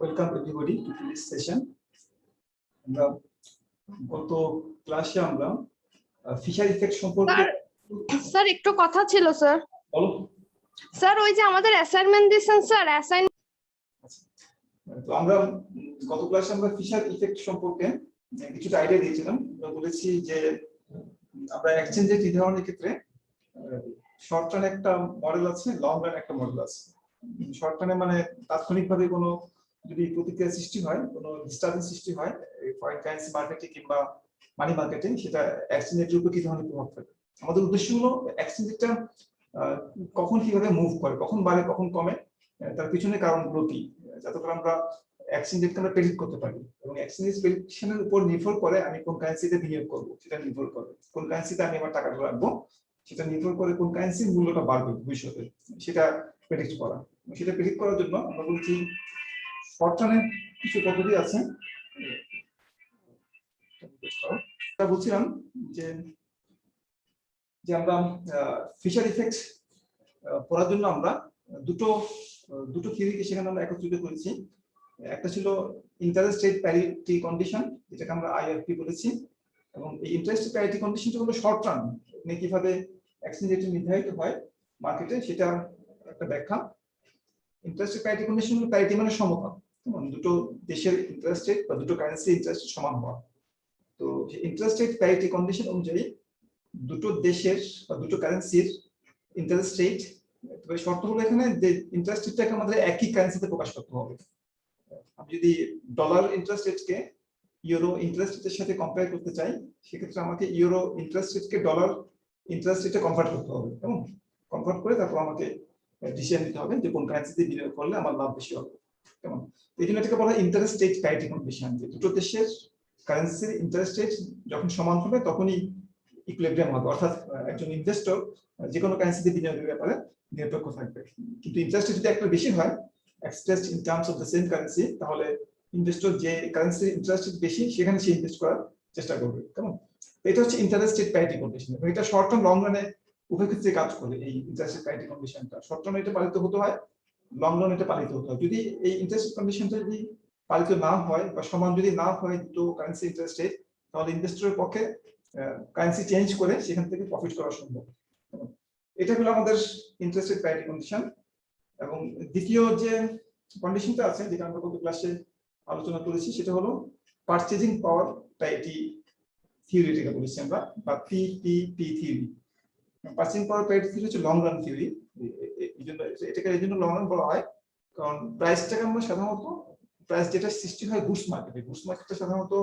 Welcome everybody to this session. আমরা গত ক্লাসে আমরা ফিশার ইফেক্ট সম্পর্কে স্যার একটু কথা ছিল স্যার। বলো স্যার ওই যে আমাদের অ্যাসাইনমেন্ট দিয়েছেন স্যার, তো আমরা গত ক্লাসে আমরা ফিশার ইফেক্ট সম্পর্কে কিছুটা আইডিয়া দিয়েছিলাম। আমরা বলেছি যে আমরা এক্সচেঞ্জ রেট নির্ধারণের ক্ষেত্রে শর্ট রান একটা মডেল আছে, লং রান একটা মডেল আছে। শর্ট রানে মানে তাৎক্ষণিকভাবে কোনো যদি প্রতিক্রিয়া সৃষ্টি হয়, কোনো ডিস্টারবেন্স সৃষ্টি হয় ফরেন কারেন্সি মার্কেটে কিংবা মানি মার্কেটে, সেটা এক্সচেঞ্জ রেটের উপর কি ধরনের প্রভাব ফেলে। আমাদের উদ্দেশ্য হলো এক্সচেঞ্জ রেটটা কখন কিভাবে মুভ করে, কখন বাড়ে কখন কমে, তার পিছনে কারণগুলো কি, যাতে করে আমরা এক্সচেঞ্জ রেটকে আমরা প্রেডিক্ট করতে পারি। এবং এক্সচেঞ্জ রেট প্রেডিকশনের উপর নির্ভর করে আমি কোন কারেন্সিতে বিনিয়োগ করবো সেটা নির্ভর করে, কোন কারেন্সিতে আমি আমার টাকাটা রাখবো সেটা নির্ভর করে কোন কারেন্সির মূল্যটা বাড়বে ভবিষ্যতে, সেটা প্রেডিক্ট করা। সেটা প্রেডিক্ট করার জন্য আমরা বলছি শর্ট রানের কিছু পদ্ধতি আছে। বলছিলাম যে যে আমরা ফিশার ইফেক্ট পড়ার জন্য আমরা দুটো থিওরিকে সেখানে আমরা একত্রিত করেছি। একটা ছিল ইন্টারেস্ট রেট প্যারিটি কন্ডিশন, যেটাকে আমরা আইআরপি বলেছি, এবং এই ইন্টারেস্ট প্যারিটি কন্ডিশনটা হলো শর্ট রান কিভাবে এক্সচেঞ্জ রেট নির্ধারিত হয় মার্কেটে, সেটা একটা ব্যাখ্যা। ইন্টারেস্ট প্যারিটি কন্ডিশন হলো প্যারিটি মানে সমতা, দুটো দেশের ইন্টারেস্ট রেট বা দুটো কারেন্সির ইন্টারেস্ট রেট সমান হওয়া। তো ইন্টারেস্ট রেট প্যারিটি কন্ডিশন অনুযায়ী দুটো দেশের বা দুটো কারেন্সির ইন্টারেস্ট রেট, তবে শর্ত হলো এখানে যে ইন্টারেস্ট রেটটাকে আমাদের একই কারেন্সিতে প্রকাশ করতে হবে। আমি যদি ডলার ইন্টারেস্ট রেটকে ইউরো ইন্টারেস্ট রেটের সাথে কম্পেয়ার করতে চাই, সেক্ষেত্রে আমাকে ইউরো ইন্টারেস্ট রেটকে ডলার ইন্টারেস্ট রেটে কনভার্ট করতে হবে, এবং কনভার্ট করে তারপর আমাকে ডিসিশন নিতে হবে যে কোন কারেন্সিতে বিনিয়োগ করলে আমার লাভ বেশি হবে। কেমন, এই জন্য এটাকে বলা হয় ইন্টারেস্ট রেট প্যারিটি কন্ডিশন, যে দুটো দেশের কারেন্সির ইন্টারেস্ট রেট যখন সমান হবে তখনই ইকুইলিব্রিয়াম হবে, অর্থাৎ একজন ইনভেস্টর যে কোনো কারেন্সিতে বিনিয়োগের ব্যাপারে নিরপেক্ষ থাকবে। কিন্তু ইন্টারেস্ট রেট যদি একটা বেশি হয় expressed in terms of the same currency, তাহলে ইনভেস্টর যে কারেন্সির ইন্টারেস্ট রেট বেশি সেখানে সে ইনভেস্ট করার চেষ্টা করবে। কেমন, এটা হচ্ছে ইন্টারেস্ট রেট প্যারিটি কন্ডিশন। এটা শর্ট টার্ম লং রানে উভয় ক্ষেত্রে কাজ করে। এই ইন্টারেস্ট রেট প্যারিটি কন্ডিশনটা শর্ট টার্মে এটা পালিত হতে হয়, লং রান এটা পালিত হতে হয়। যদি এই ইন্টারেস্ট কন্ডিশনটা যদি পালিত না হয় বা সমান যদি না হয় দুটো কারেন্সি ইন্টারেস্ট রেট, তাহলে ইনভেস্টরের পক্ষে কারেন্সি চেঞ্জ করে সেখান থেকে প্রফিট করা সম্ভব। এটা হলো আমাদের ইন্টারেস্ট রেট প্যারিটি কন্ডিশন। এবং দ্বিতীয় যে কন্ডিশনটা আছে, যেটা আমরা গত ক্লাসে আলোচনা করেছি, সেটা হলো পারচেজিং পাওয়ার প্যারিটি থিওরি, যেটা বলেছি আমরা, বা পিপিপি থিওরি। পারচেজিং পাওয়ার প্যারিটি থিওরি হচ্ছে লং রান থিওরি। এই জন্য লং রান বলা হয় কারণ প্রাইসটাকে আমরা সাধারণত, প্রাইস যেটা সৃষ্টি হয় গুডস মার্কেটে, গুডস মার্কেটে সাধারণত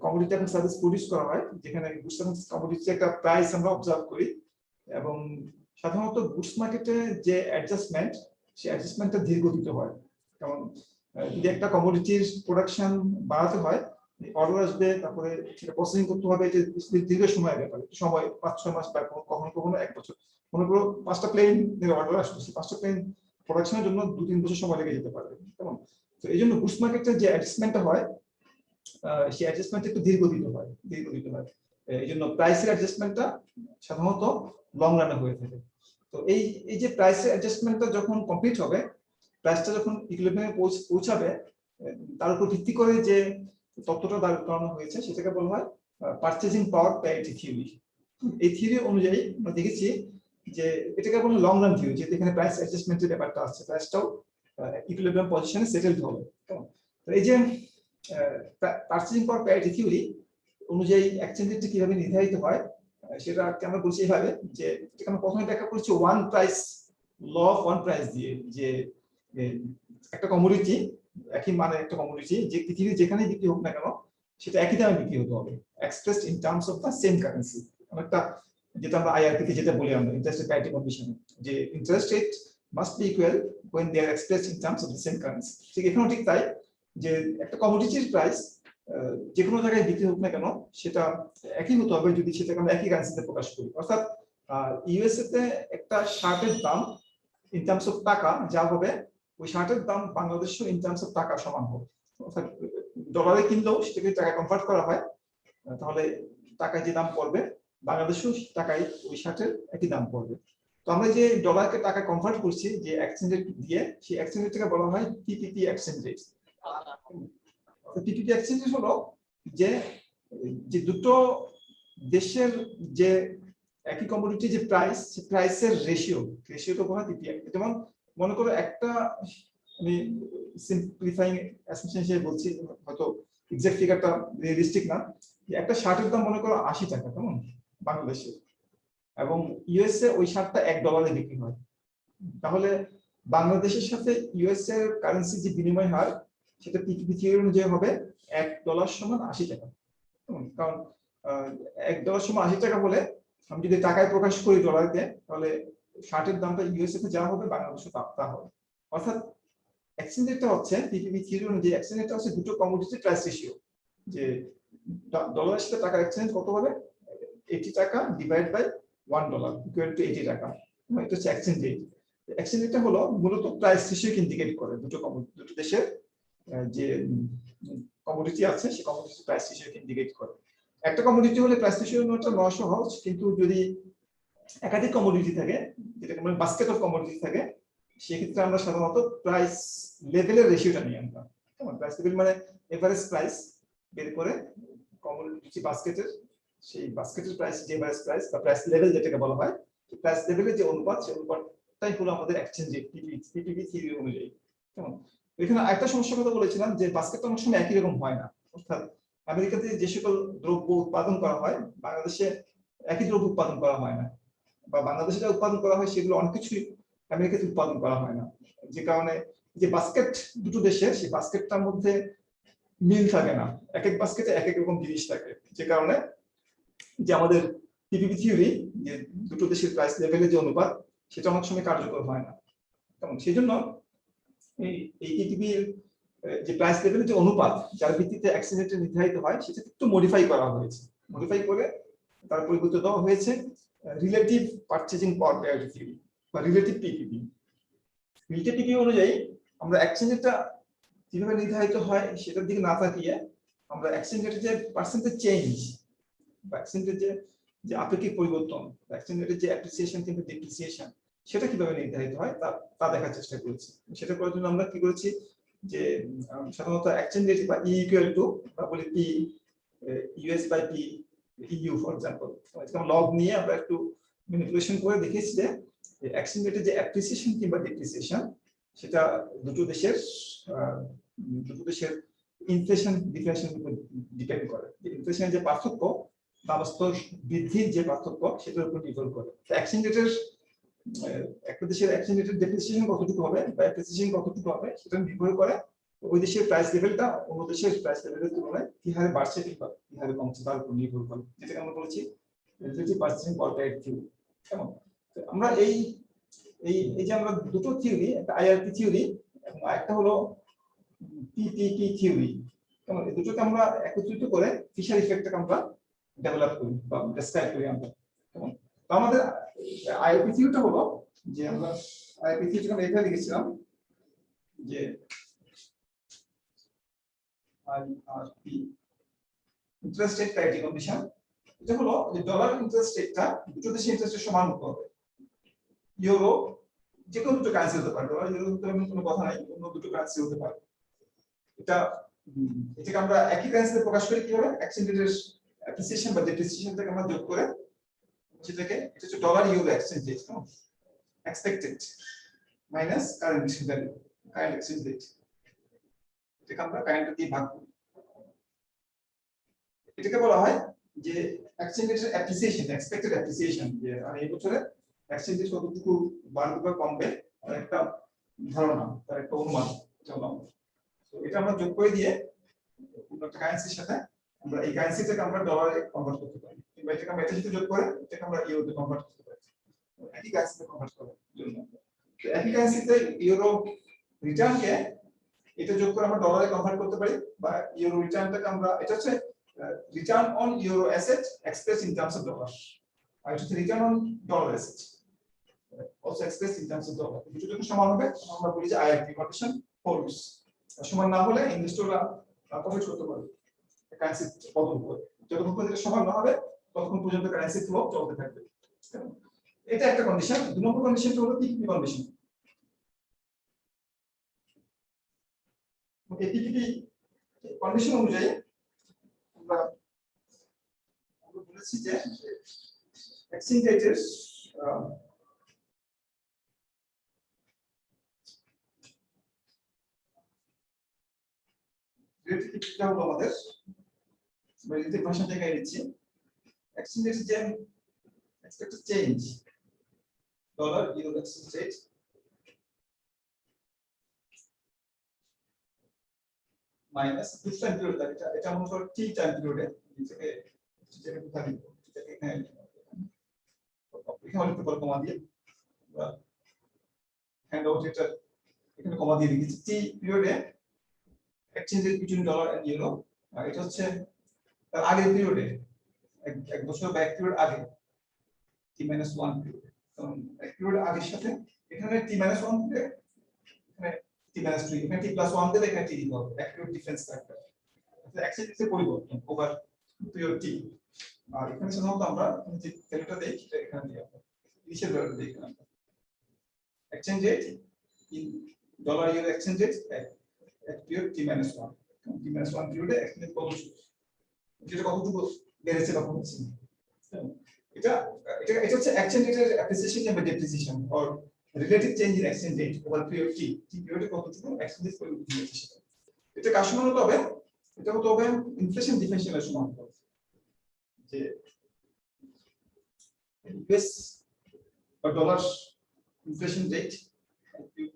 কমোডিটি এবং সার্ভিস প্রডিউস করা হয়, যেখানে গুডস এবং কমোডিটির একটা প্রাইস আমরা অবজার্ভ করি। এবং সাধারণত গুডস মার্কেটে যে অ্যাডজাস্টমেন্ট, সেই অ্যাডজাস্টমেন্টটা ধীরগতিতে হয়। যেমন যদি একটা কমোডিটির প্রোডাকশন বাড়াতে হয়, অর্ডার আসবে, তারপরে সেটা প্রসেসিং করতে হবে, যে দীর্ঘ সময়ের ব্যাপারে, সময় 5-6 মাস বা কখনো কখনো 1 বছর। মনে করো 5টা প্লেন অর্ডার আসবে, সেই 5টা প্লেন প্রোডাকশনের জন্য 2-3 বছর সময় লেগে যেতে পারে। কেমন, তো এই জন্য গুডস মার্কেটে যে অ্যাডজাস্টমেন্টটা হয়, সেই অ্যাডজাস্টমেন্ট একটু ধীরগতিতে হয়। এই জন্য প্রাইসের অ্যাডজাস্টমেন্টটা সাধারণত লং রানে হয়ে থাকে। তো এই যে প্রাইসের অ্যাডজাস্টমেন্টটা যখন কমপ্লিট হবে, প্রাইসটা যখন ইকুইলিব্রিয়ামে পৌঁছাবে, তার উপর ভিত্তি করে যে তত্ত্বটা দাঁড় করানো হয়েছে সেটাকে বলা হয় পারচেজিং পাওয়ার প্যারিটি থিওরি। এই থিওরি অনুযায়ী আমরা দেখেছি যে এটাকে বলা হয় লং রান থিওরি, যে এখানে প্রাইস অ্যাডজাস্টমেন্টের ব্যাপারটা আছে, প্রাইসটাও ইকুইলিব্রিয়াম পজিশনে সেটেলড হবে। তো এই যে পারচেজিং পাওয়ার প্যারিটি থিওরি অনুযায়ী এক্সচেঞ্জ রেট কিভাবে নির্ধারিত হয়, সেটা আমরা বলছি এইভাবে, যে আমরা প্রথমে ব্যাখ্যা করেছি one price law of one price দিয়ে, যে একটা কমোডিটি, একই মানে একটা কমোডিটি যে পৃথিবীর যেখানেই বিক্রি হোক না কেন সেটা একই দামে বিক্রি হতে হবে, expressed in terms of the same currency. একটা যেটা আমরা আইআরপি তে যেটা বলি আমরা ইন্টারেস্ট রেট প্যারিটি কন্ডিশন, যে interest rate must be equal when they are expressed in terms of the same currency। ঠিক এখানেও ঠিক তাই, যে একটা কমোডিটির প্রাইস যে কোনো জায়গায় বিক্রি হোক না কেন সেটা একই হতে হবে যদি সেটাকে আমরা একই কারেন্সিতে প্রকাশ করি। অর্থাৎ ইউএসএ তে একটা শার্টের দাম ইন টার্মস অফ টাকা যা হবে, ওই শার্টের দাম বাংলাদেশেও ইন টার্মস অফ টাকা সমান হবে। অর্থাৎ ডলারে কিনলেও সেটাকে টাকায় কনভার্ট করা হয়, তাহলে টাকায় যে দাম পড়বে বাংলাদেশেও টাকায় ওই শার্টের একই দাম পড়বে। তো আমরা যে ডলারকে টাকা কনভার্ট করছি যে এক্সচেঞ্জ রেট দিয়ে, সেই এক্সচেঞ্জ রেটটাকে বলা হয় PPP exchange rate. PPP exchange rate হলো যে যে দুটো দেশের যে একই কমোডিটি যে প্রাইস, সেই প্রাইসের রেশিওটা বলা হয় পিপি। যেমন মনে করো একটা, আমি সিম্পলিফাইং অ্যাসাম্পশন হিসেবে বলছি, হয়তো এক্সাক্ট ফিগারটা রিয়েলিস্টিক না, যে একটা শার্টের দাম মনে করো 80 টাকা কেমন বাংলাদেশে, এবং ইউএসএ ওই শার্টটা $1 বিক্রি হয়, তাহলে বাংলাদেশের সাথে ইউএস এর কারেন্সি যে বিনিময় হার, সেটা পিপিপি থিওরি অনুযায়ী হবে $1 সমান 80 টাকা। কারণ $1 সমান 80 টাকা বলে আমি যদি টাকায় প্রকাশ করি ডলারকে, তাহলে শার্টের দামটা ইউএসএ তে যা হবে বাংলাদেশে তা হবে। অর্থাৎ এক্সচেঞ্জ রেটটা হচ্ছে পিপিপি থিওরি অনুযায়ী, এক্সচেঞ্জ রেটটা হচ্ছে দুটো কমোডিটি প্রাইস রেশিও, যে ডলারের সাথে টাকার এক্সচেঞ্জ কত হবে, 80 টাকা ডিভাইড বাই $1 ইকুয়াল টু 80 টাকা। এটা হচ্ছে এক্সচেঞ্জ রেট। এক্সচেঞ্জ রেটটা হলো মূলত প্রাইস রেশিওকে ইন্ডিকেট করে, দুটো দেশের যে কমোডিটি আছে সেই কমোডিটি প্রাইস রেশিওকে ইন্ডিকেট করে। একটা কমোডিটি হলে প্রাইস রেশিও নোটটা 9 সহজ, কিন্তু যদি একাধিক কমোডিটি থাকে, যেটাকে মানে বাস্কেট অফ কমোডিটি থাকে, সেক্ষেত্রে আমরা সাধারণত প্রাইস লেভেলের রেশিওটা নিই আমরা। কেমন প্রাইস লেভেল মানে এভারেজ প্রাইস বের করে কমোডিটি বাস্কেটের, সেই বাস্কেটের প্রাইস যে এভারেজ প্রাইস বা প্রাইস লেভেল যেটাকে বলা হয়, প্রাইস লেভেলের যে অনুপাত, সেই অনুপাতটাই হলো আমাদের এক্সচেঞ্জ রেট পিপিপি থিওরি অনুযায়ী। কেমন এখানে একটা সমস্যার কথা বলেছিলাম যে বাস্কেটটা অনেক সময় একই রকম হয় না, অর্থাৎ আমেরিকাতে যে সকল দ্রব্য উৎপাদন করা হয় বাংলাদেশে একই দ্রব্য উৎপাদন করা হয় না, বা বাংলাদেশে যা উৎপাদন করা হয় সেগুলো অনেক কিছুই আমেরিকাতে উৎপাদন করা হয় না, যে কারণে যে বাস্কেট দুটো দেশের, সেই বাস্কেটটার মধ্যে মিল থাকে না, এক এক বাস্কেটে এক এক রকম জিনিস থাকে, যে কারণে যে আমাদের পিপিপি থিওরি যে দুটো দেশের প্রাইস লেভেলের যে অনুপাত, সেটা অনেক সময় কার্যকর হয় না। কারণ সেই জন্য এই পিপিপির যে প্রাইস লেভেলের যে অনুপাত, যার ভিত্তিতে এক্সচেঞ্জ রেট নির্ধারিত হয়, সেটা একটু মডিফাই করা হয়েছে। মডিফাই করে তার পরিবর্তে দেওয়া হয়েছে রিলেটিভ পারচেজিং পাওয়ার প্যারিটি থিওরি বা রিলেটিভ পিপিপি। রিলেটিভ পিপিপি অনুযায়ী আমরা এক্সচেঞ্জ রেটটা কিভাবে নির্ধারিত হয় সেটার দিকে না তাকিয়ে আমরা এক্সচেঞ্জ রেটের যে পার্সেন্টেজ চেঞ্জ বা এক্সচেঞ্জ রেটের যে আপেক্ষিক পরিবর্তন, এক্সচেঞ্জ রেটের যে অ্যাপ্রিসিয়েশন কিংবা ডিপ্রিসিয়েশন, সেটা কিভাবে নির্ধারিত হয় তা দেখার চেষ্টা করেছি। সেটা করার জন্য আমরা কি করেছি, যে সাধারণত এক্সচেঞ্জ রেট বা ই ইকুয়াল টু বা বলি P US by P U for example, এরকম লগ নিয়ে আমরা একটু ম্যানিপুলেশন করে দেখিয়েছি যে এক্সচেঞ্জ রেটের যে অ্যাপ্রিসিয়েশন কিংবা ডিপ্রিসিয়েশন, সেটা দুটো দেশের ইনফ্লেশন ডিফ্লেশনের উপর ডিপেন্ড করে। ইনফ্লেশনের যে পার্থক্য, দামস্তর বৃদ্ধির যে পার্থক্য, সেটার উপর নির্ভর করে। এক্সচেঞ্জ রেটের একটা দেশের এক্সচেঞ্জ রেটের ডেপ্রিসিয়েশন কতটুকু হবে বা অ্যাপ্রিসিয়েশন কতটুকু হবে, সেটা নির্ভর করে ওই দেশের প্রাইস লেভেলটা অন্য দেশের প্রাইস লেভেলের তুলনায় কি হারে বাড়ছে কিংবা কি হারে কমছে তার উপর নির্ভর করে, যেটাকে আমরা বলেছি রিলেটিভ পারচেজিং পাওয়ার প্যারিটি থিওরি। কেমন আমরা এই যে আমরা দুটো থিওরি, একটা আইআরপি থিওরি এবং একটা হলো পিপিপি থিওরি, কেমন এই দুটোকে আমরা একত্রিত করে ফিশার ইফেক্টটাকে আমরা ডেভেলপ করি বা ডেসক্রাইব করি আমরা। কেমন তো আমাদের আইআরপি থিওরিটা হলো যে আমরা আইআরপি থিওরিটা এখানে লিখেছিলাম যে IRP interest rate parity condition. এটা হলো যে ডলার ইন্টারেস্ট রেটটা দুটো দেশের ইন্টারেস্ট রেট সমান হতে হবে। ইউরো যে কোনো দুটো কারেন্সি হতে পারে, ডলার ইউরো হতে কোনো কথা নাই, অন্য দুটো কারেন্সি হতে পারে। এটাকে আমরা একই কারেন্সিতে প্রকাশ করি কিভাবে, এক্সচেঞ্জ রেটের অ্যাপ্রিসিয়েশন বা ডেপ্রিসিয়েশনটাকে আমরা যোগ করে সেটাকে, এটা হচ্ছে dollar euro exchange rate, expected minus current value, current exchange rate, এটাকে আমরা কারেন্ট দিয়ে ভাগ করি। এটাকে বলা হয় যে এক্সচেঞ্জ রেটের অ্যাপ্রিসিয়েশন, এক্সপেক্টেড অ্যাপ্রিসিয়েশন, যে আর এই বছরে এক্সচেঞ্জ রেট কতটুকু বাড়বে বা কমবে, তার একটা ধারণা, তার একটা অনুমান। তো এটা আমরা যোগ করে দিয়ে কোনো একটা কারেন্সির সাথে আমরা এই কারেন্সিটাকে আমরা ডলারে কনভার্ট করতে পারি, কিংবা এটাকে আমরা এটার সাথে যোগ করে এটাকে আমরা ইউরোতে কনভার্ট করতে পারি, একই কারেন্সিতে কনভার্ট করার জন্য। তো একই কারেন্সিতে ইউরো রিটার্নকে এটা যোগ করে আমরা ডলারে কনভার্ট করতে পারি, বা ইউরো রিটার্নটাকে আমরা, এটা হচ্ছে return on euro asset express in terms of dollar, আর এটা হচ্ছে return on dollar asset also expressed in terms of dollar। দুটো যখন সমান হবে আমরা বলি যে আইআরপি কন্ডিশন হোল্ডস। সমান না হলে ইনভেস্টররা প্রফিট করতে পারবে কারেন্সি বদল করে, যতক্ষণ পর্যন্ত সমান না হবে ততক্ষণ পর্যন্ত কারেন্সি ফ্লো চলতে থাকবে। এটা একটা কন্ডিশন। দুই নম্বর কন্ডিশনটা হলো পিপিপি কন্ডিশন। এই পিপিপি কন্ডিশন অনুযায়ী আমরা বলেছি যে এক্সচেঞ্জ রেটের রেটটা হলো আমাদের রিলেটিভ ভাষা থেকে নিচ্ছি। এক্সচেঞ্জ রেট যে expected change dollar euro exchange rate minus this time period এটা মনে করো t টাইম পিরিয়ডে এটাকে যেটা কোথায় দিব এটাকে এখানে লিখতে পারো কমা দিয়ে আমরা হ্যান্ড আউট এটা এখানে কমা দিয়ে লিখেছি t পিরিয়ডে exchange rate between dollar and euro. আর এটা হচ্ছে তার আগের পিরিয়ডে এক বছর বা এক পিরিয়ড আগে t-1 পিরিয়ড। কারণ এক পিরিয়ড আগের সাথে এখানে t-1 দিলে এখানে t-2 এখানে t+1 দিলে এখানে t দিব এক পিরিয়ড ডিফারেন্স ফ্যাক্টর। এটা এক্সচেঞ্জ রেটের পরিবর্তন ওভার পিরিয়ড t। আর এখানে সাধারণত আমরা যে ভ্যালুটা দেই সেটা এখানে দিই আমরা ইনিশিয়াল ভ্যালুটা দেই এখানে আমরা exchange rate in dollar euro exchange rate এক পিরিয়ড t-1 t-1 পিরিয়ডে এক্সচেঞ্জ কত ছিল যেটা কতটুকু বেড়েছে বা কমেছে। এটা এটা এটা হচ্ছে এক্সচেঞ্জ রেটের অ্যাপ্রিসিয়েশন বা depreciation or relative change in exchange rate over period t পিরিয়ডে কতটুকু এক্সচেঞ্জ রেট পরিবর্তন হয়েছে সেটা। এটা কার সমান হতে হবে? এটা হতে হবে ইনফ্লেশন ডিফারেন্সিয়ালের সমান হতে হবে। যে ইউএস বা dollar inflation rate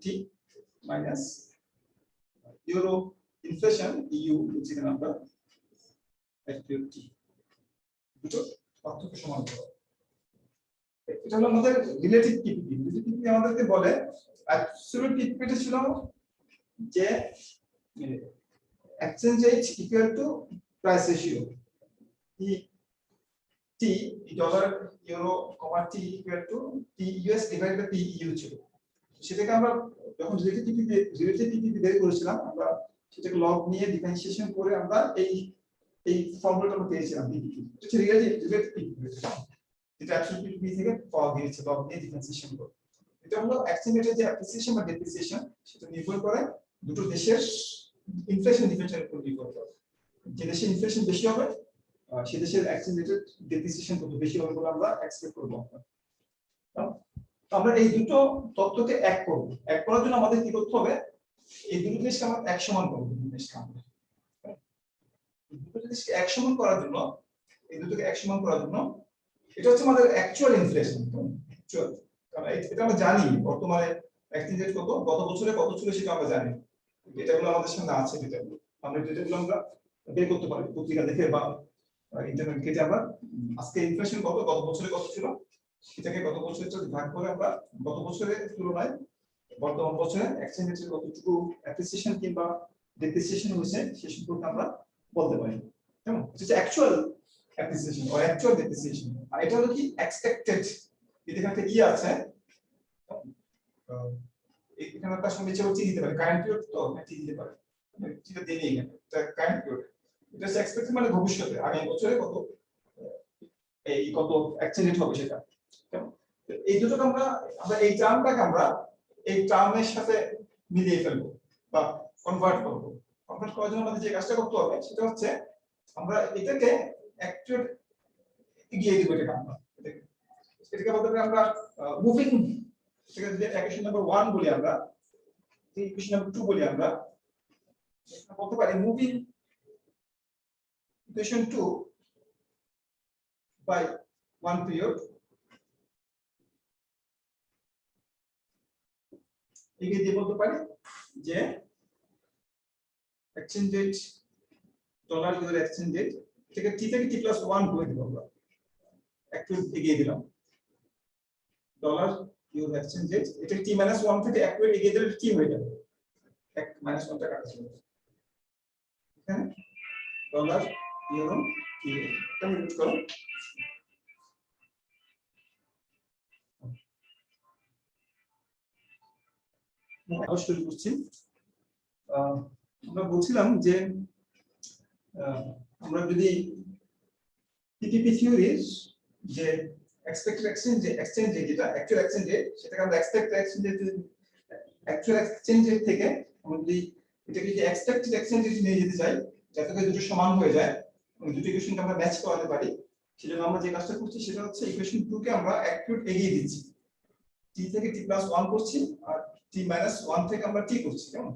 T minus euro inflation U যেখানে আমরা পিরিয়ড টি দুটো পার্থক্য সমান হতে হবে। এটা হলো আমাদের রিলেটিভ পিপিপি। রিলেটিভ পিপিপি আমাদেরকে বলে অ্যাবসলিউট পিপিপিটা ছিল যে exchange rate equal to price ratio T dollar euro comma T equal to T US divided by T U ছিল। সেটাকে আমরা যখন রিলেটিভ পিপিপি বের করেছিলাম আমরা সেটাকে লগ নিয়ে ডিফারেন্সিয়েশন করে আমরা এই ফর্মুলাটা আমরা পেয়েছিলাম পিপিপি। এটা হচ্ছে রিলেটিভ পিপিপি যেটা অ্যাবসলিউট পিপিপি থেকে পাওয়া গিয়েছে লগ নিয়ে ডিফারেন্সিয়েশন করে। এটা হলো এক্সচেঞ্জ রেটের যে অ্যাপ্রিসিয়েশন বা ডেপ্রিসিয়েশন সেটা নির্ভর করে দুটো দেশের ইনফ্লেশন ডিফারেন্সের উপর নির্ভর করে। যে দেশে ইনফ্লেশন বেশি হবে সে দেশের এক্সচেঞ্জ রেটের ডেপ্রিসিয়েশন কত বেশি হবে বলে আমরা এক্সপেক্ট করব। আমরা এই দুটো তথ্যকে এক করব। এক করার জন্য আমাদের কি করতে হবে? এই দুটো জিনিসকে আমরা এক সমান করব। দুটো জিনিসকে এক সমান করার জন্য এই দুটোকে এক সমান করার জন্য এটা হচ্ছে আমাদের অ্যাকচুয়াল ইনফ্লেশন। অ্যাকচুয়াল কারণ এটা আমরা জানি বর্তমানে এক্সচেঞ্জ রেট কত গত বছরে কত ছিল সেটা আমরা জানি। ডেটাগুলো আমাদের সামনে আছে। ডেটাগুলো আমরা ডেটাগুলো আমরা বের করতে পারি পত্রিকা দেখে বা ইন্টারনেট ঘেটে। আমরা আজকে ইনফ্লেশন কত গত বছরে কত ছিল সেটাকে গত বছরের ভাগ করে আমরা গত বছরের তুলনায় বর্তমান বছরে এক্সচেঞ্জ রেটের কতটুকু অ্যাপ্রিসিয়েশন কিংবা ডেপ্রিসিয়েশন হয়েছে সে সম্পর্কে আমরা বলতে পারি। কেমন? এটা actual appreciation or actual depreciation. আর এটা হলো কি এক্সপেক্টেড। এখানে একটা আছে এখানে একটা সঙ্গে চেয়ে দিতে পারে কারেন্ট পিরিয়ড তো টি দিতে পারে যেটা দিয়ে নেই এখানে এটা কারেন্ট পিরিয়ড। এটা হচ্ছে এক্সপেক্টেড মানে ভবিষ্যতে আগামী বছরে কত এক্সচেঞ্জ রেট হবে সেটা। কেমন? এই দুটোকে আমরা এই টার্মটাকে আমরা এই টার্মের সাথে মিলিয়ে ফেলবো বা কনভার্ট করব। কনভার্ট করার জন্য আমাদের যে কাজটা করতে হবে সেটা হচ্ছে আমরা এটাকে অ্যাকচুয়াল এগিয়ে দিব। এটাকে বলতে পারি আমরা মুভিং। এটাকে যদি ইকুয়েশন নাম্বার 1 বলি আমরা, ইকুয়েশন নাম্বার 2 বলি আমরা, বলতে পারি মুভিং ইকুয়েশন 2 বাই 1 পিরিয়ড এগিয়ে দিয়ে বলতে পারি যে exchange rate dollar euro exchange rate এটাকে টি থেকে t+1 করে দিব আমরা একটু এগিয়ে দিলাম। ডলার ইউরো এক্সচেঞ্জ রেট এটা t-1 থেকে একটু এগিয়ে দিলে কি হয়ে যাবে? 1 - 1 টা কাটা যাবে। এখানে ডলার ইউরো এটা ইউজ করো। অবশ্যই বুঝছি। আমরা বলছিলাম যে আমরা যদি পিপিপি থিওরির যে এক্সপেক্টেড এক্সচেঞ্জ রেট যেটা অ্যাকচুয়াল এক্সচেঞ্জ রেট সেটাকে আমরা expected exchange rate actual exchange rate থেকে আমরা যদি এটাকে যদি এক্সপেক্টেড এক্সচেঞ্জ রেট নিয়ে যেতে চাই যাতে করে দুটো সমান হয়ে যায় এবং দুটো ইকুয়েশনকে আমরা ম্যাচ করাতে পারি সেজন্য আমরা যে কাজটা করছি সেটা হচ্ছে ইকুয়েশন 2 কে আমরা এক ফিট এগিয়ে দিচ্ছি t থেকে t+1 করছি আর t-1 থেকে আমরা t করছি কেমন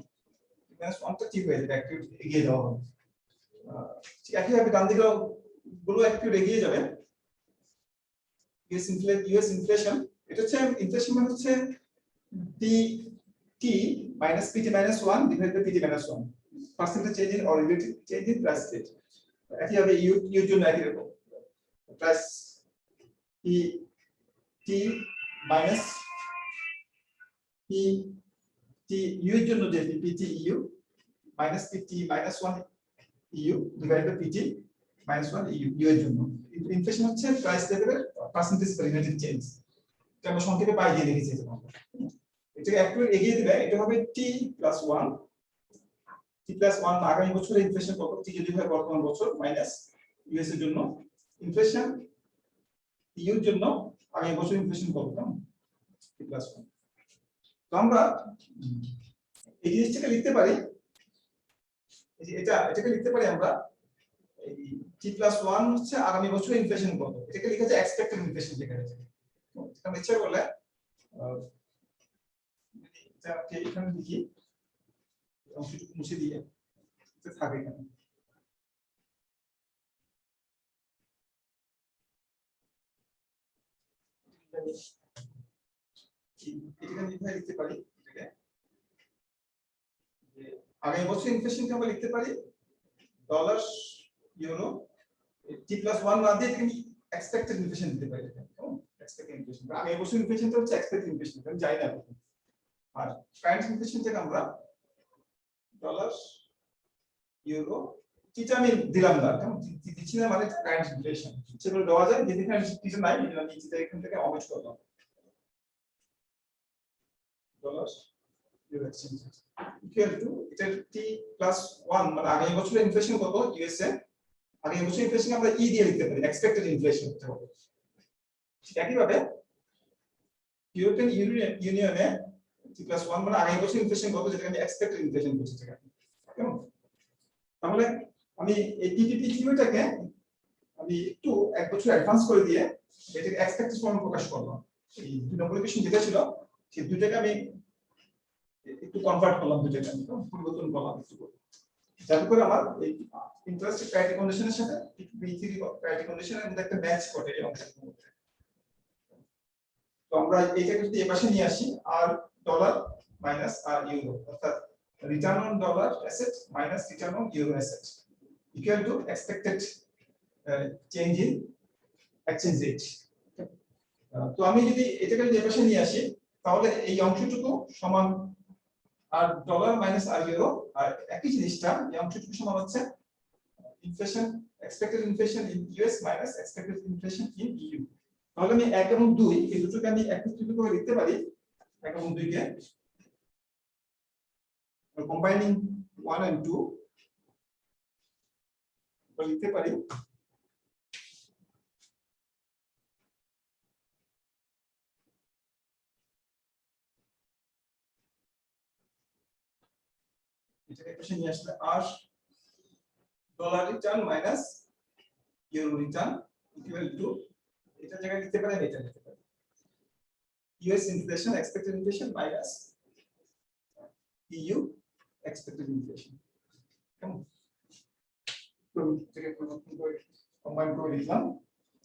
t-1 টা t হয়ে যাবে এক ফিট এগিয়ে দেওয়া হবে ঠিক একইভাবে ডান দিকে গুলো এক ফিট এগিয়ে যাবে US ইনফ্লেশন এটা হচ্ছে ইনফ্লেশন মানে হচ্ছে t minus pt minus 1 divided by pt minus 1 percentage change in or relative change in price rate একইভাবে u এর জন্য একই রকম price t minus p t u এর জন্য যে pt eu minus pt minus 1 eu divided by pt minus 1 eu u এর জন্য ইনফ্লেশন হচ্ছে প্রাইস লেভেলের পার্সেন্টেজ পার রিলেটিভ চেঞ্জ এটা আমরা সংক্ষেপে পাই দিয়ে লিখেছি এটা আমরা এটাকে একটু এগিয়ে দিলে এটা হবে t+1 আগামী বছরের ইনফ্লেশন কত t যদি হয় বর্তমান বছর মাইনাস ইউএস এর জন্য ইনফ্লেশন ইউ এর জন্য আগামী বছর ইনফ্লেশন কত t+1 তো আমরা এই জিনিসটাকে লিখতে পারি এই যে এটাকে লিখতে পারি আমরা এই t+1 হচ্ছে আগামী বছরের ইনফ্লেশন কত এটাকে লেখা যায় এক্সপেক্টেড ইনফ্লেশন লেখা যায় আমরা ইচ্ছা করলে এটাকে এখানে লিখি অংশটুকু মুছে দিয়ে এটা থাকে এখানে এটাকে লিখে লিখতে পারি এটাকে যে আগামী বছর ইনফ্লেশনকে আমরা লিখতে পারি ডলার ইউরো t+1 না দিয়ে তুমি এক্সপেক্টেড ইনফ্লেশন দিতে পারি এক্সপেক্টেড ইনফ্লেশন আগামী বছর ইনফ্লেশনটা হচ্ছে এক্সপেক্টেড ইনফ্লেশন আমি জানি না আর কারেন্ট ইনফ্লেশন থেকে আমরা ডলার ইউরো টিটা আমি দিলাম না কেমন দিচ্ছি না মানে কারেন্ট ইনফ্লেশন সেগুলো দেওয়া যায় যদি কারেন্ট টিটা নাই আমি টিটা এখান থেকে অমিট করলাম dollar euro exchange equal to এটা t+1 মানে আগামী বছরের ইনফ্লেশন কত ইউএসএ আগামী বছরের ইনফ্লেশন আমরা ই দিয়ে লিখতে পারি এক্সপেক্টেড ইনফ্লেশন ঠিক একই ভাবে ইউরোপিয়ান ইউনিয়নে t+1 মানে আগামী বছর ইনফ্লেশন কত যেটা আমি এক্সপেক্টেড ইনফ্লেশন বলছি সেটা কেমন তাহলে আমি এই টিপিপি কিউটাকে আমি একটু এক বছর অ্যাডভান্স করে দিয়ে এটাকে এক্সপেক্টেড ফর্ম প্রকাশ করলাম এই দুই নম্বর ইকুয়েশন যেটা ছিল সেই দুইটাকে আমি একটু কনভার্ট করলাম দুইটাকে আমি পরিবর্তন করলাম একটু যাতে করে আমার এই ইন্টারেস্ট প্যারিটি কন্ডিশনের সাথে বি3 প্যারিটি কন্ডিশনের মধ্যে একটা ম্যাচ ঘটে এই অংশের মধ্যে তো আমরা এইটাকে যদি এপাশে নিয়ে আসি আর ডলার মাইনাস আর ইউরো অর্থাৎ return on dollar asset minus return on euro asset equal to expected change in exchange rate তো আমি যদি এটাকে যদি এপাশে নিয়ে আসি তাহলে এই অংশটুকু সমান আর ডলার মাইনাস আর ইউরো আর একই জিনিসটা এই অংশটুকু সমান হচ্ছে inflation expected inflation in US minus expected inflation in EU তাহলে আমি 1 এবং 2 এই দুটোকে আমি একত্রিত করে লিখতে পারি 1 এবং 2 কে কম্বাইনিং 1 and 2 লিখতে পারি এটাকে পাশে নিয়ে আসলে আর dollar return minus euro return equal to এটা জায়গায় লিখতে পারেন এটা লিখতে পারেন US inflation expected inflation minus EU expected inflation কেমন তো এটাকে কম্বাইন করে লিখলাম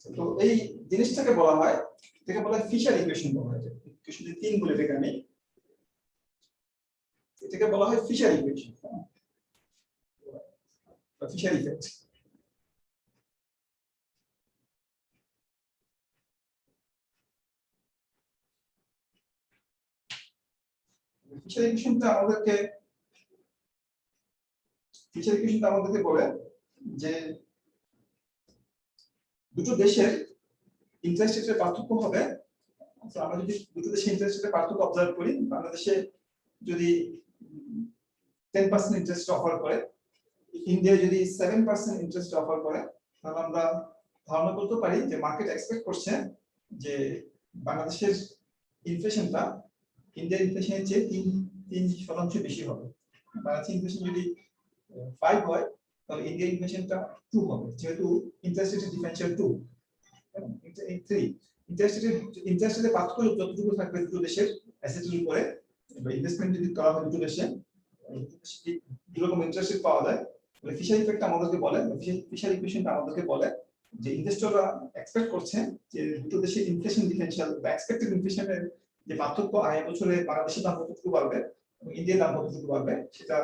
তো এই জিনিসটাকে বলা হয় এটাকে বলা হয় ফিশার ইকুয়েশন বলা হয় ইকুয়েশন 3 বলে এটাকে আমি এটাকে বলা হয় ফিশার ইকুয়েশন বা ফিশার ইফেক্ট ফিশার ইকুয়েশনটা আমাদেরকে বলে যে দুটো দেশের ইন্টারেস্ট রেটের পার্থক্য হবে আমরা যদি দুটো দেশের ইন্টারেস্ট রেটের পার্থক্য অবজার্ভ করি বাংলাদেশে যদি 10% ইন্টারেস্ট অফার করে ইন্ডিয়া যদি 7% ইন্টারেস্ট অফার করে তাহলে আমরা ধারণা করতে পারি যে মার্কেট এক্সপেক্ট করছে যে বাংলাদেশের ইনফ্লেশনটা ইন্ডিয়ার ইনফ্লেশনের চেয়ে 3% বেশি হবে। বাংলাদেশের ইনফ্লেশন যদি 5 হয় তাহলে ইন্ডিয়ার ইনফ্লেশনটা 2 হবে, যেহেতু ইন্টারেস্ট রেটের ডিফারেন্সিয়াল 2 এবং 3 ইন্টারেস্ট রেটের পার্থক্য যতটুকু থাকবে দুটো দেশের অ্যাসেটের উপরে বা ইনভেস্টমেন্ট যদি করা হয় দুটো দেশে যেরকম ইন্টারেস্ট রেট পাওয়া যায়, তাহলে ফিশার ইফেক্ট আমাদেরকে বলে, ফিশার ইকুয়েশনটা আমাদেরকে বলে যে ইনভেস্টররা এক্সপেক্ট করছে যে দুটো দেশের ইনফ্লেশন ডিফারেন্সিয়াল বা এক্সপেক্টেড ইনফ্লেশনের যে পার্থক্য আগামী বছরে বাংলাদেশের দাম কতটুকু বাড়বে এবং ইন্ডিয়ার দাম কতটুকু বাড়বে সেটা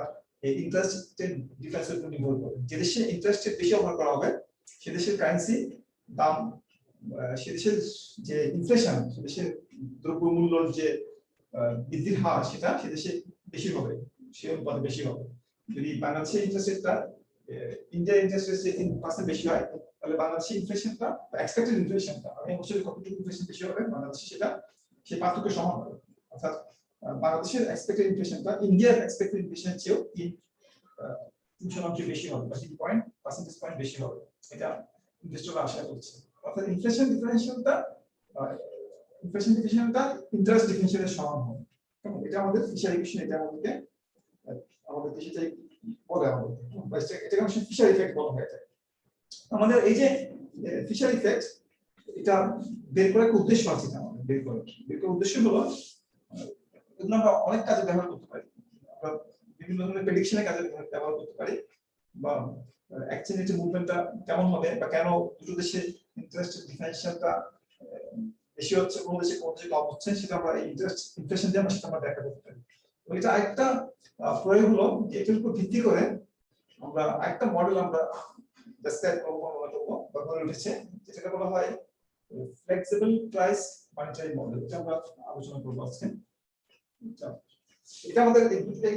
এই ইন্টারেস্টের ডিফারেন্সের উপর নির্ভর করে। যে দেশে ইন্টারেস্ট রেট বেশি ব্যবহার করা হবে সে দেশের কারেন্সি দাম, সে দেশের যে ইনফ্লেশন, সে দেশের দ্রব্যমূল্যর যে বৃদ্ধির হার সেটা সে দেশে বেশি হবে, সে অনুপাতে বেশি হবে। যদি বাংলাদেশের ইন্টারেস্ট রেটটা ইন্ডিয়ার ইন্টারেস্ট রেট 3% বেশি হয় তাহলে বাংলাদেশের ইনফ্লেশনটা এক্সপেক্টেড ইনফ্লেশনটা আগামী বছরে কতটুকু ইনফ্লেশন বেশি হবে বাংলাদেশে সেটা সেই পার্থক্য সমান হবে। অর্থাৎ বাংলাদেশের এক্সপেক্টেড ইনফ্লেশনটা ইন্ডিয়ার এক্সপেক্টেড ইনফ্লেশনের চেয়েও 3% বেশি হবে বা 3 পার্সেন্টেজ পয়েন্ট বেশি হবে, এটা ইনভেস্টররা আশা করছে। অর্থাৎ ইনফ্লেশন ডিফারেন্সিয়ালটা ইন্টারেস্ট ডিফারেন্সিয়ালের সমান হবে। এটা আমাদের ফিশার ইকুয়েশন, এটা আমাদের সেটাই বলে আমাদের এটা ফিশার ইফেক্ট বলা হয়। আমাদের এই যে ফিশার ইফেক্ট এটা বের করার একটা উদ্দেশ্য আছে, আমাদের বের করার উদ্দেশ্য হলো এগুলো আমরা অনেক কাজে ব্যবহার করতে পারি, আমরা বিভিন্ন ধরনের প্রেডিকশনের কাজে ব্যবহার করতে পারি, বা এক্সচেঞ্জ রেটের মুভমেন্টটা কেমন হবে বা কেন দুটো দেশে ইন্টারেস্ট ডিফারেন্সিয়ালটা বেশি হচ্ছে, কোন দেশে কম হচ্ছে, সেটা আমরা ইন্টারেস্ট ইনফ্লেশন দিয়ে আমরা সেটা আমরা ব্যাখ্যা করতে পারি। এটা একটা প্রয়োগ হলো যে এটার উপর ভিত্তি করে আমরা একটা মডেল আমরা ডেসক্রাইব করব বা গড়ে উঠেছে, যেটাকে বলা হয় ফ্লেক্সিবল প্রাইস মনিটারি মডেল। এটা আমরা আলোচনা করব আজকে। এটা আমাদের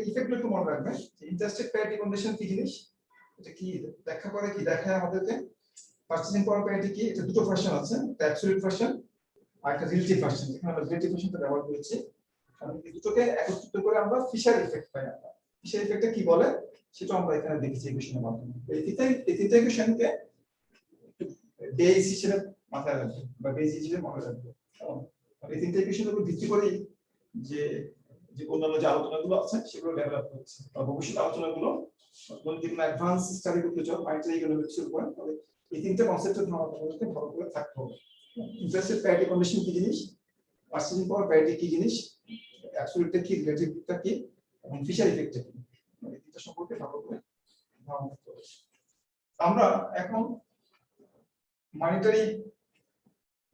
ইফেক্ট একটু মনে রাখবেন যে ইন্টারেস্ট রেট প্যারিটি কন্ডিশন কি জিনিস, এটা কি ব্যাখ্যা করে, কি দেখায় আমাদেরকে। পারচেজিং পাওয়ার প্যারিটি কি, এটা দুটো ভার্সন আছে, একটা অ্যাবসলিউট ভার্সন আর একটা রিলেটিভ ভার্সন। এখানে আমরা রিলেটিভ ভার্সনটা ব্যবহার করেছি। আমি এই দুটোকে একত্রিত করে আমরা ফিশার ইফেক্ট পাই। আমরা ফিশার ইফেক্টটা কি বলে সেটা আমরা এখানে দেখেছি ইকুয়েশনের মাধ্যমে। এই তিনটা ইকুয়েশনকে বেস হিসেবে মাথায় রাখবে বা বেস হিসেবে মনে রাখবে। এই তিনটা ইকুয়েশনের উপর ভিত্তি করে যে অন্যান্য যে আলোচনাগুলো আছে সেগুলো ডেভেলপ হচ্ছে, বা ভবিষ্যৎ আলোচনাগুলো যদি কোনো অ্যাডভান্স স্টাডি করতে চাও মাইন্ডটারি ইকোনমিক্সের উপর, তাহলে এই তিনটা কনসেপ্টের ধারণা তোমাদেরকে ভালো করে থাকতে হবে। ইন্টারেস্ট রেট প্যারিটি কন্ডিশন কি জিনিস, পারচেজিং পাওয়ার প্যারিটি কি জিনিস, অ্যাবসলিউটটা কি, রিলেটিভটা কি, এবং ফিশার ইফেক্টটা কি, এই তিনটা সম্পর্কে ভালো করে ধারণা করতে হবে। আমরা এখন মনিটারি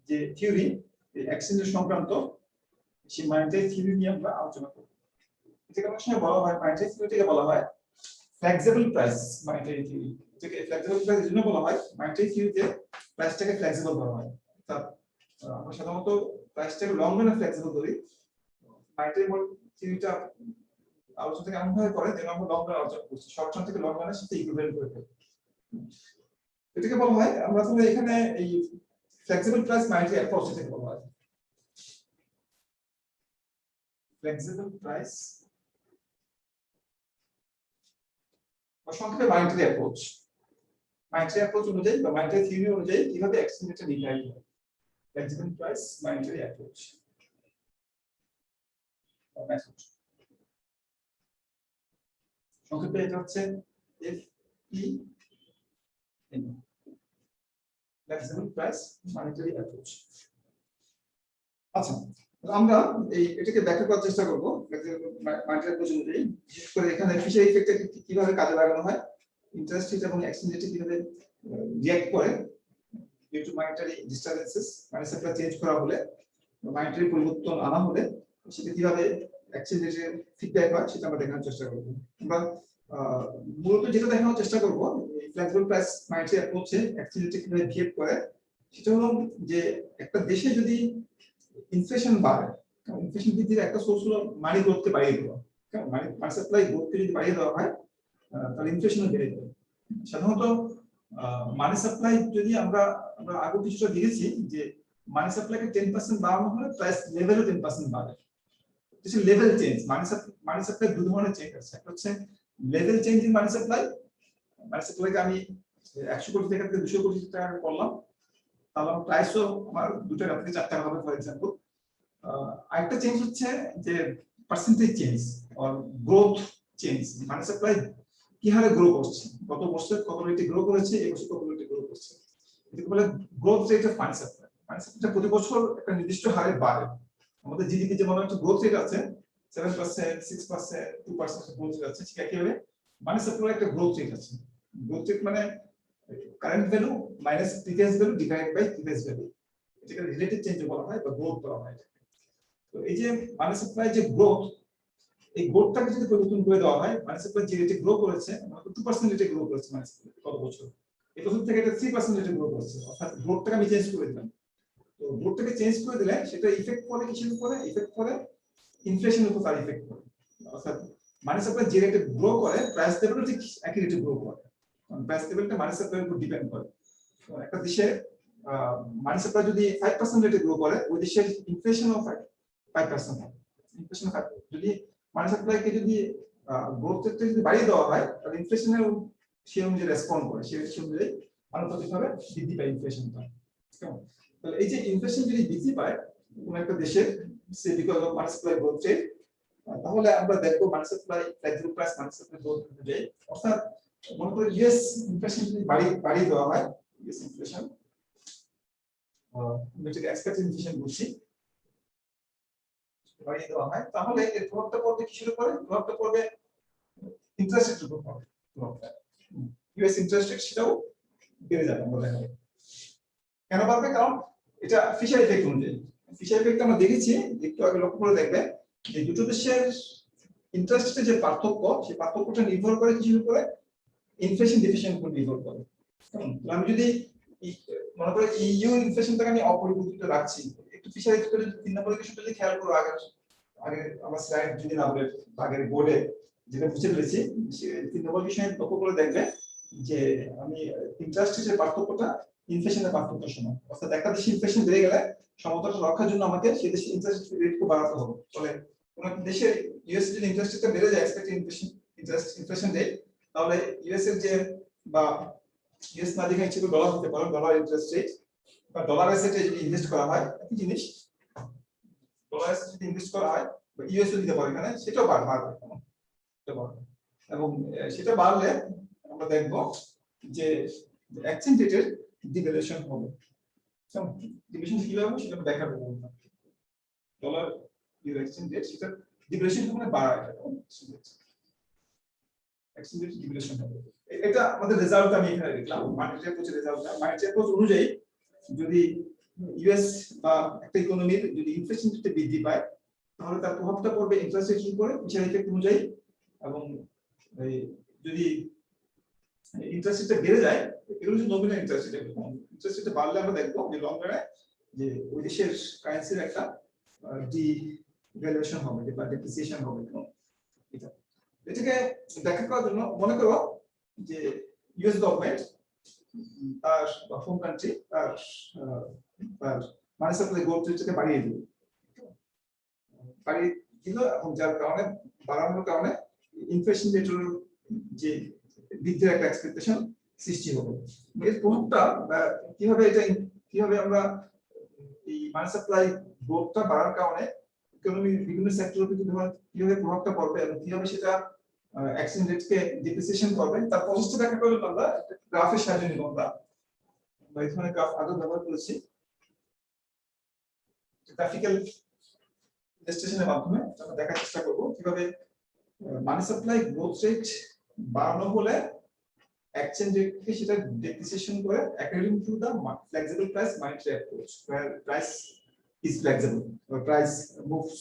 যে থিওরি, এক্সচেঞ্জ সংক্রান্ত সেই মনিটারি থিওরি নিয়ে আমরা আলোচনা করব। এটাকে অনেক সময় বলা হয়, মনিটারি থিওরিটাকে বলা হয় ফ্লেক্সিবল প্রাইস মনিটারি থিওরি। এটাকে ফ্লেক্সিবল প্রাইস এর জন্য বলা হয়, মনিটারি থিওরিতে প্রাইসটাকে ফ্লেক্সিবল করা হয়। অর্থাৎ আমরা সাধারণত প্রাইসটাকে লং রানে ফ্লেক্সিবল করি, মনিটারি থিওরিটা আলোচনা থেকে এমন ভাবে করে যেন আমরা লং রান আলোচনা করছি, শর্ট টার্ম থেকে লং রানের সাথে ইকুইভ্যালেন্ট করে ফেলি। এটাকে বলা হয়, আমরা তাহলে এখানে এই ফ্লেক্সিবল প্রাইস মনিটারি অ্যাপ্রোচ থেকে বলা হয় ফ্লেক্সিবল প্রাইস বা সংক্ষেপে মনিটারি অ্যাপ্রোচ। মনিটারি অ্যাপ্রোচ অনুযায়ী বা মনিটারি থিওরি অনুযায়ী কিভাবে এক্সচেঞ্জ রেটটা নির্ধারিত হয়, flexible price monetary approach method. সংক্ষেপে এটা হচ্ছে FPM, flexible price monetary approach. আচ্ছা, আমরা এটাকে ব্যাখ্যা করার চেষ্টা করব মনিটারি অ্যাপ্রোচ অনুযায়ী, বিশেষ করে এখানে ফিশার ইফেক্টটা কিভাবে কাজে লাগানো হয়, ইন্টারেস্ট রেট এবং এক্সচেঞ্জ রেট কিভাবে রিঅ্যাক্ট করে due to monetary disturbances, money supply change করা হলে, মনিটারি পরিবর্তন আনা হলে সেটা কিভাবে এক্সচেঞ্জ রেটের ফিডব্যাক হয় সেটা আমরা দেখানোর চেষ্টা করব। আমরা মূলত যেটা দেখানোর চেষ্টা করব ফ্লেক্সিবল প্রাইস মনিটারি অ্যাপ্রোচে এক্সচেঞ্জ রেট কিভাবে বিহেভ করে, সেটা হলো যে একটা দেশে যদি ইনফ্লেশন বাড়ে, ইনফ্লেশন বৃদ্ধির একটা সোর্স হলো মানি গ্রোথকে বাড়িয়ে দেওয়া। মানি সাপ্লাই গ্রোথকে যদি বাড়িয়ে দেওয়া হয় তাহলে ইনফ্লেশনও বেড়ে যাবে। সাধারণত মানি সাপ্লাই যদি আমরা আগে কিছুটা দেখেছি যে মানি সাপ্লাইকে 10% বাড়ানো হলে প্রাইস লেভেলও 10% বাড়ে। This is level change. Money supply দুই ধরনের চেঞ্জ আছে, একটা হচ্ছে লেভেল চেঞ্জ ইন মানি সাপ্লাইকে আমি 100 কোটি টাকা থেকে 200 কোটি টাকা করলাম, তাহলে প্রাইসও আমার 2 টাকা থেকে 4 টাকা হবে ফর এক্সাম্পল। আরেকটা চেঞ্জ হচ্ছে যে percentage change or growth change, money supply কি হারে গ্রো করছে, গত বছর কত রেটে গ্রো করেছে, এই বছর কত রেটে গ্রো করছে, এটাকে বলে growth rate of money supply. Money supply প্রতি বছর একটা নির্দিষ্ট হারে বাড়ে। আমাদের জিডিপি যেমন একটা গ্রোথ রেট আছে 7%, 6%, 2% গ্রোথ রেট আছে, ঠিক একইভাবে মানি সাপ্লাই একটা গ্রোথ রেট আছে। গ্রোথ রেট মানে current value minus previous value divided by previous value, এটাকে রিলেটিভ চেঞ্জ বলা হয় বা গ্রোথ বলা হয়। তো এই যে মানি সাপ্লাই যে গ্রোথ, এই গ্রোথটাকে যদি পরিবর্তন করে দেওয়া হয়, মানি সাপ্লাই যে রেটে গ্রো করেছে, মানে 2% রেটে গ্রো করেছে মানি সাপ্লাই গত বছর, এই বছর থেকে এটা 3% রেটে গ্রো করেছে, অর্থাৎ গ্রোথটাকে আমি চেঞ্জ করে দিলাম। তো গ্রোথটাকে চেঞ্জ করে দিলে সেটা ইফেক্ট পড়ে কিসের উপরে? ইফেক্ট পড়ে ইনফ্লেশনের উপর, তার ইফেক্ট পড়ে। অর্থাৎ মানি সাপ্লাই যে রেটে গ্রো করে, প্রাইস লেভেলও ঠিক একই রেটে গ্রো করে, কারণ প্রাইস লেভেলটা মানি সাপ্লাইয়ের উপর ডিপেন্ড করে। তো একটা দেশে মানি সাপ্লাই যদি 5% রেটে গ্রো করে, ওই দেশের ইনফ্লেশনও 5% হয়। ইনফ্লেশন যদি মানি সাপ্লাইকে যদি গ্রোথ রেটটা যদি বাড়িয়ে দেওয়া হয়, তাহলে ইনফ্লেশনের সেই অনুযায়ী রেসপন্ড করে, সেই অনুযায়ী আনুপাতিকভাবে বৃদ্ধি পায় ইনফ্লেশনটা। কেমন? তাহলে এই যে ইনফ্লেশন যদি বৃদ্ধি পায় কোন একটা দেশের, say because of money supply growth rate, তাহলে আমরা দেখবো মানি সাপ্লাই ফ্লেক্সিবল প্রাইস মানি সাপ্লাই গ্রোথ রেট, অর্থাৎ মনে করি ইউএস ইনফ্লেশন যদি বাড়িয়ে দেওয়া হয়, ইউএস ইনফ্লেশন যেটাকে এক্সপেক্টেড ইনফ্লেশন বলছি, বাড়িয়ে দেওয়া হয়, তাহলে এর প্রভাবটা পড়বে কিসের উপরে? প্রভাবটা পড়বে ইন্টারেস্ট রেটের উপর পড়বে। প্রভাবটা ইউএস ইন্টারেস্ট রেট সেটাও বেড়ে যাবে আমরা দেখাবো। কেন বাড়বে? কারণ এটা ফিশার ইফেক্ট অনুযায়ী। ফিশার ইফেক্ট আমরা দেখেছি, একটু আগে লক্ষ্য করে দেখবে যে দুটো দেশের ইন্টারেস্ট রেটের যে পার্থক্য, সেই পার্থক্যটা নির্ভর করে কিসের উপরে? ইনফ্লেশন ডিফিশনের উপর নির্ভর করে। আমি যদি মনে করি ইইউ ইনফ্লেশনটাকে আমি অপরিবর্তিত রাখছি, একটু ফিশার ইফেক্ট করে 3 নম্বরের বিষয়টা যদি খেয়াল করো, আগে আমার স্লাইড যদি না বলে আগের বোর্ডে যেটা বুঝে ফেলেছি, 3 নম্বর বিষয়ে লক্ষ্য করে দেখবে যে আমি ইন্টারেস্ট রেটের পার্থক্যটা ইনফ্লেশনের পার্থক্যের সমান। অর্থাৎ একটা দেশে ইনফ্লেশন বেড়ে গেলে সমতাটা রক্ষার জন্য আমাকে সেই দেশের ইন্টারেস্ট রেটকে বাড়াতে হবে। ফলে কোন একটা দেশে ইউএস যদি ইন্টারেস্ট রেটটা বেড়ে যায়, এক্সপেক্টেড ইনফ্লেশন রেট, তাহলে ইউএস এর যে বা ইউএস না দেখে ইচ্ছে ডলার হতে পারে, ডলার ইন্টারেস্ট রেট বা ডলার অ্যাসেটে যদি ইনভেস্ট করা হয়, একই জিনিস, ডলার অ্যাসেটে যদি ইনভেস্ট করা হয় বা ইউএসও দিতে পারে এখানে, সেটাও বাড়বে, এটা বাড়বে। এবং সেটা বাড়লে আমরা দেখব যে এক্সচেঞ্জ রেটের ডিভ্যালুয়েশন হবে। ডিভ্যালুয়েশন কিভাবে হবে সেটা দেখা দেবো। ডলার ইউরো এক্সচেঞ্জ রেট, সেটা ডিভ্যালুয়েশন মানে বাড়ায়, এক্সচেঞ্জ রেট ডিভ্যালুয়েশন হবে। এটা আমাদের রেজাল্ট আমি এখানে লিখলাম, মার্কেট অ্যাপ্রোচ রেজাল্টটা। মার্কেট অ্যাপ্রোচ অনুযায়ী যদি ইউএস বা একটা ইকোনমির যদি ইনফ্লেশন রেট বৃদ্ধি পায়, তাহলে তার প্রভাবটা পড়বে ইন্টারেস্ট রেটের উপরে, ফিশার ইফেক্ট অনুযায়ী। এবং যদি ইন্টারেস্ট রেটটা বেড়ে যায়, এগুলো হচ্ছে নমিনাল ইন্টারেস্ট রেট। ইন্টারেস্ট রেটটা বাড়লে আমরা দেখবো যে লং রানে যে ওই দেশের কারেন্সির একটা ডিভ্যালুয়েশন হবে বা ডেপ্রিসিয়েশন হবে। এটা এটাকে ব্যাখ্যা করার জন্য মনে করো যে ইউএস গভর্নমেন্ট তার হোম কান্ট্রি তার মানি সাপ্লাই গ্রোথ রেটটাকে বাড়িয়ে দিল, এবং যার কারণে বাড়ানোর কারণে ইনফ্লেশন রেটের যে বৃদ্ধির একটা এক্সপেকটেশন সৃষ্টি হবে। এর প্রভাবটা কিভাবে আমরা এই মানি সাপ্লাই গ্রোথটা বাড়ার কারণে ইকোনমির বিভিন্ন সেক্টরের উপর কিভাবে প্রভাবটা পড়বে এবং কিভাবে সেটা এক্সচেঞ্জ রেটকে ডিপ্রিসিয়েশন করবে, তার প্রসেসটা ব্যাখ্যা করে আমরা একটা গ্রাফের সাহায্যে নিব। আমরা এখানে গ্রাফ আগে ব্যবহার করেছি, গ্রাফিক্যাল ইলাস্ট্রেশনের মাধ্যমে আমরা দেখার চেষ্টা করব কিভাবে মানি সাপ্লাই গ্রোথ রেট বাড়ানো হলে এক্সচেঞ্জ রেটকে সেটা ডেপ্রিসিয়েশন করে according to the flexible price monetary approach, where price is flexible or price moves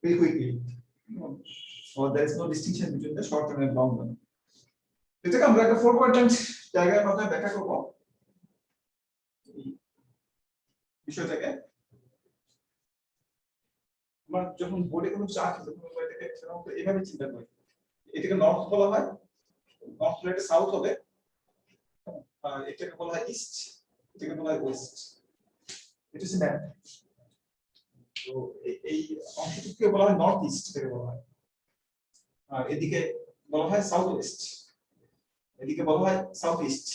very quickly, or there is no distinction between the short term and long term. এটাকে আমরা একটা 4 quadrant ডায়াগ্রামের মাধ্যমে ব্যাখ্যা করব বিষয়টাকে। আমরা যখন বোর্ডে কোনো চার্ট যখন আমরা এটাকে সাধারণত এইভাবে চিন্তা করি, এটাকে নর্থ বলা হয়, নর্থ হলে এটা সাউথ হবে, আর এটাকে বলা হয় ইস্ট, এটাকে বলা হয় ওয়েস্ট। এটা হচ্ছে ম্যাপ। তো এই অংশটিকে বলা হয় নর্থ ইস্ট, এটাকে বলা হয়, আর এদিকে বলা হয় সাউথ ওয়েস্ট, এদিকে বলা হয় সাউথ ইস্ট,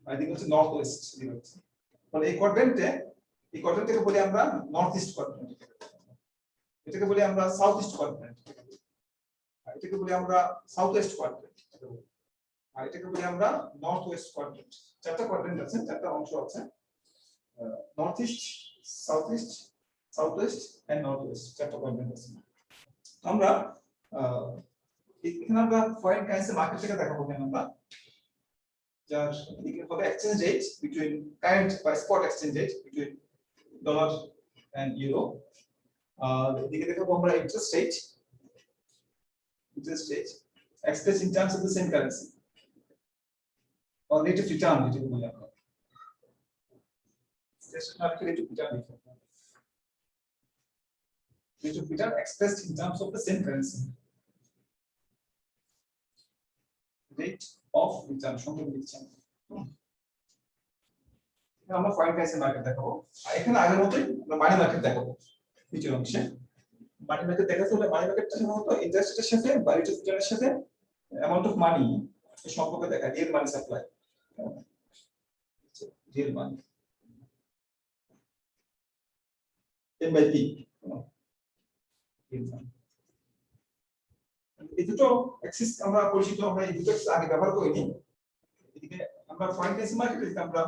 আর এদিকে হচ্ছে নর্থ ওয়েস্ট। তাহলে এই কোয়াড্রেন্টকে বলি আমরা নর্থ ইস্ট কোয়াড্রেন্ট, এটাকে বলি আমরা সাউথ ইস্ট কোয়াড্রেন্ট, আর এটাকে বলি আমরা সাউথ ওয়েস্ট কোয়াড্রেন্ট, আর এটাকে বলি আমরা নর্থ ওয়েস্ট কোয়াড্রেন্ট। চারটা কোয়াড্রেন্ট আছে, চারটা অংশ আছে, north east, south east, south west and north west, চারটা কোয়াড্রেন্ট আছে। আমরা এখানে আমরা ফরেন কারেন্সি মার্কেট থেকে দেখাবো কেন আমরা, যার এদিকে হবে এক্সচেঞ্জ রেট বিটুইন কারেন্ট বা spot exchange rate between dollar and euro, আর এদিকে দেখাবো আমরা interest rate expressed in terms of the same currency or rate of return, যেটাকে বলি আমরা rate of return, rate of return expressed in terms of the same currency, rate of return সংক্ষেপে লিখছেন। আমরা ফরেন কারেন্সি মার্কেট দেখাবো, আর এখানে আগের মতোই আমরা মানি মার্কেট দেখাবো নিচের অংশে। মানি মার্কেট দেখাতে হলে মানি মার্কেটটা সাধারণত ইন্টারেস্ট রেটের সাথে বা রেট অফ রিটার্নের সাথে অ্যামাউন্ট অফ মানি এই সম্পর্ক দেখায়, real money supply, real money M by P. এই দুটো অ্যাক্সিস আমরা পরিচিত, আমরা এই দুটো আগে ব্যবহার করিনি। এদিকে আমরা ফরেন কারেন্সি মার্কেটে আমরা